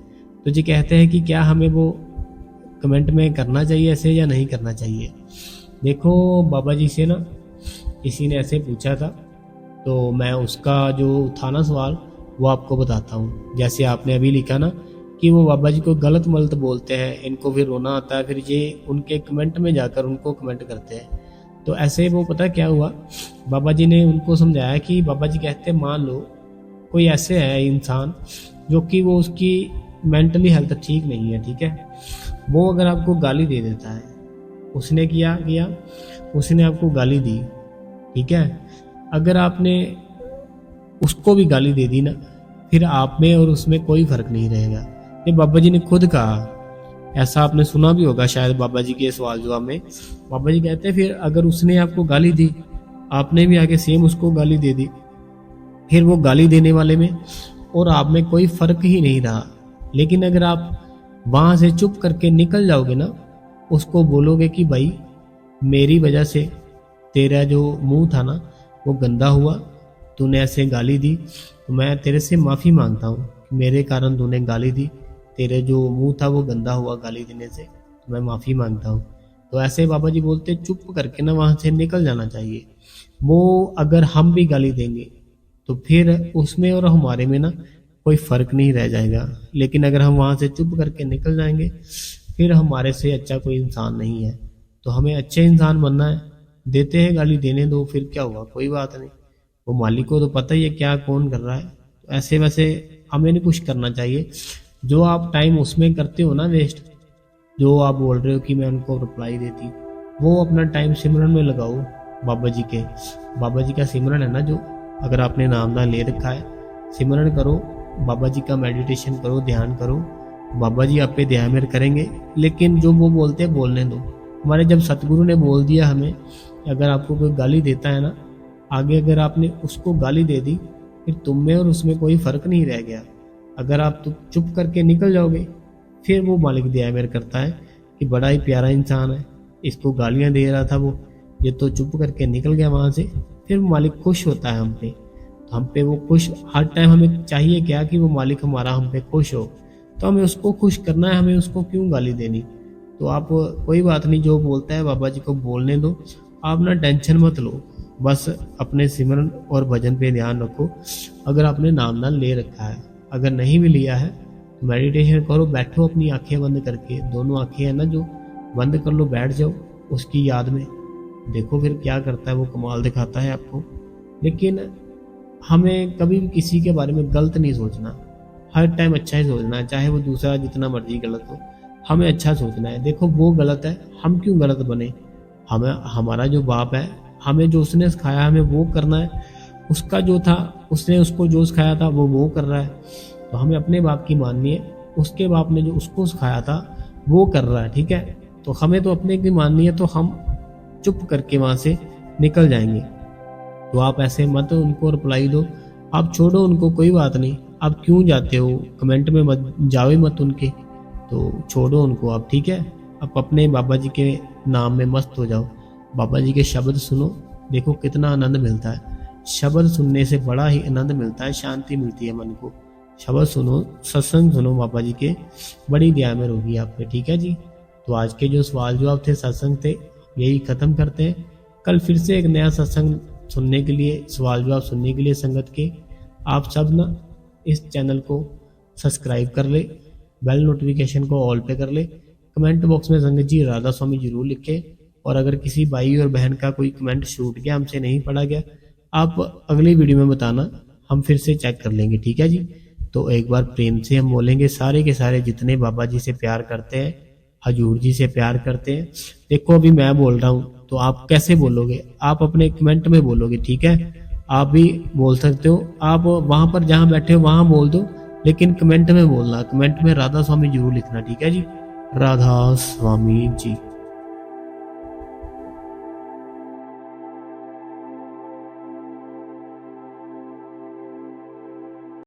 तो ये कहते हैं कि क्या हमें वो कमेंट में करना चाहिए ऐसे या नहीं करना चाहिए। देखो बाबा जी से ना किसी ने ऐसे पूछा था, तो मैं उसका जो था ना सवाल वो आपको बताता हूँ। जैसे आपने अभी लिखा ना कि वो बाबा जी को गलत मलत बोलते हैं, इनको फिर रोना आता है, फिर ये उनके कमेंट में जाकर उनको कमेंट करते हैं। तो ऐसे वो पता क्या हुआ, बाबा जी ने उनको समझाया कि बाबा जी कहते हैं मान लो कोई ऐसे है इंसान जो कि वो उसकी मेंटली हेल्थ ठीक नहीं है, ठीक है, वो अगर आपको गाली दे देता है, उसने क्या किया, उसने आपको गाली दी, ठीक है, अगर आपने उसको भी गाली दे दी ना, फिर आप में और उसमें कोई फर्क नहीं रहेगा। ये बाबा जी ने खुद कहा, ऐसा आपने सुना भी होगा शायद बाबा जी के सवाल जवाब में। बाबा जी कहते हैं फिर अगर उसने आपको गाली दी, आपने भी आगे सेम उसको गाली दे दी, फिर वो गाली देने वाले में और आप में कोई फर्क ही नहीं रहा। लेकिन अगर आप वहां से चुप करके निकल जाओगे ना, उसको बोलोगे कि भाई मेरी वजह से तेरा जो मुंह था ना वो गंदा हुआ, तूने ऐसे गाली दी, तो मैं तेरे से माफ़ी मांगता हूँ कि मेरे कारण तूने गाली दी, तेरे जो मुंह था वो गंदा हुआ गाली देने से, तो मैं माफ़ी मांगता हूँ। तो ऐसे बाबा जी बोलते चुप करके ना वहाँ से निकल जाना चाहिए। वो अगर हम भी गाली देंगे तो फिर उसमें और हमारे में ना कोई फ़र्क नहीं रह जाएगा। लेकिन अगर हम वहाँ से चुप करके निकल जाएंगे, फिर हमारे से अच्छा कोई इंसान नहीं है। तो हमें अच्छे इंसान बनना है। देते हैं गाली, देने दो, फिर क्या हुआ, कोई बात नहीं, वो मालिक को तो पता ही है क्या कौन कर रहा है। तो ऐसे वैसे हमें नहीं कुछ करना चाहिए। जो आप टाइम उसमें करते हो ना वेस्ट, जो आप बोल रहे हो कि मैं उनको रिप्लाई देती, वो अपना टाइम सिमरन में लगाओ। बाबा जी के, बाबा जी का सिमरन है ना, जो अगर आपने नाम ना ले रखा है, सिमरन करो, बाबा जी का मेडिटेशन करो, ध्यान करो, बाबा जी आप पे ध्यान करेंगे। लेकिन जो वो बोलते हैं बोलने दो। हमारे जब सतगुरु ने बोल दिया हमें, अगर आपको कोई गाली देता है ना, आगे अगर आपने उसको गाली दे दी, फिर तुम में और उसमें कोई फर्क नहीं रह गया। अगर आप तो चुप करके निकल जाओगे, फिर वो मालिक दया मेर करता है कि बड़ा ही प्यारा इंसान है, इसको गालियां दे रहा था वो, ये तो चुप करके निकल गया वहां से। फिर मालिक खुश होता है हम पे, तो हम पे वो खुश, हर टाइम हमें चाहिए क्या कि वो मालिक हमारा हम पे खुश हो, तो हमें उसको खुश करना है, हमें उसको क्यों गाली देनी। तो आप कोई बात नहीं, जो बोलता है बाबा जी को बोलने दो, आप ना टेंशन मत लो, बस अपने सिमरन और भजन पे ध्यान रखो। अगर आपने नाम ना ले रखा है, अगर नहीं भी लिया है तो मेडिटेशन करो, बैठो अपनी आंखें बंद करके, दोनों आंखें है ना जो बंद कर लो, बैठ जाओ उसकी याद में, देखो फिर क्या करता है वो, कमाल दिखाता है आपको। लेकिन हमें कभी भी किसी के बारे में गलत नहीं सोचना, हर टाइम अच्छा ही सोचना है, चाहे वो दूसरा जितना मर्जी गलत हो, हमें अच्छा सोचना है। देखो वो गलत है, हम क्यों गलत बने, हमें हमारा जो बाप है, हमें जो उसने सिखाया हमें वो करना है, उसका जो था उसने उसको जो सिखाया था वो कर रहा है, तो हमें अपने बाप की माननी है, उसके बाप ने जो उसको सिखाया था वो कर रहा है, ठीक है, तो हमें तो अपने की माननी है, तो हम चुप करके वहां से निकल जाएंगे। तो आप ऐसे मत उनको रिप्लाई दो, आप छोड़ो उनको, कोई बात नहीं, आप क्यों जाते हो कमेंट में, मत जाओ मत उनके, तो छोड़ो उनको आप, ठीक है। आप अपने बाबा जी के नाम में मस्त हो जाओ, बाबा जी के शब्द सुनो, देखो कितना आनंद मिलता है। शब्द सुनने से बड़ा ही आनंद मिलता है, शांति मिलती है मन को। शब्द सुनो, सत्संग सुनो बाबा जी के, बड़ी दया में होगी आप पे, ठीक है जी। तो आज के जो सवाल जवाब थे, सत्संग थे, यही खत्म करते हैं। कल फिर से एक नया सत्संग सुनने के लिए, सवाल जवाब सुनने के लिए संगत के, आप सब ना इस चैनल को सब्सक्राइब कर ले, बेल नोटिफिकेशन को ऑल पे कर ले, कमेंट बॉक्स में संगत जी राधा स्वामी जरूर लिखे। और अगर किसी भाई और बहन का कोई कमेंट छूट गया, हमसे नहीं पढ़ा गया, आप अगली वीडियो में बताना, हम फिर से चेक कर लेंगे, ठीक है जी। तो एक बार प्रेम से हम बोलेंगे, सारे के सारे जितने बाबा जी से प्यार करते हैं, हजूर जी से प्यार करते हैं। देखो अभी मैं बोल रहा हूँ तो आप कैसे बोलोगे? आप अपने कमेंट में बोलोगे, ठीक है? आप भी बोल सकते हो, आप वहां पर जहां बैठे हो वहां बोल दो, लेकिन कमेंट में बोलना, कमेंट में राधा स्वामी जरूर लिखना, ठीक है जी। राधा स्वामी जी।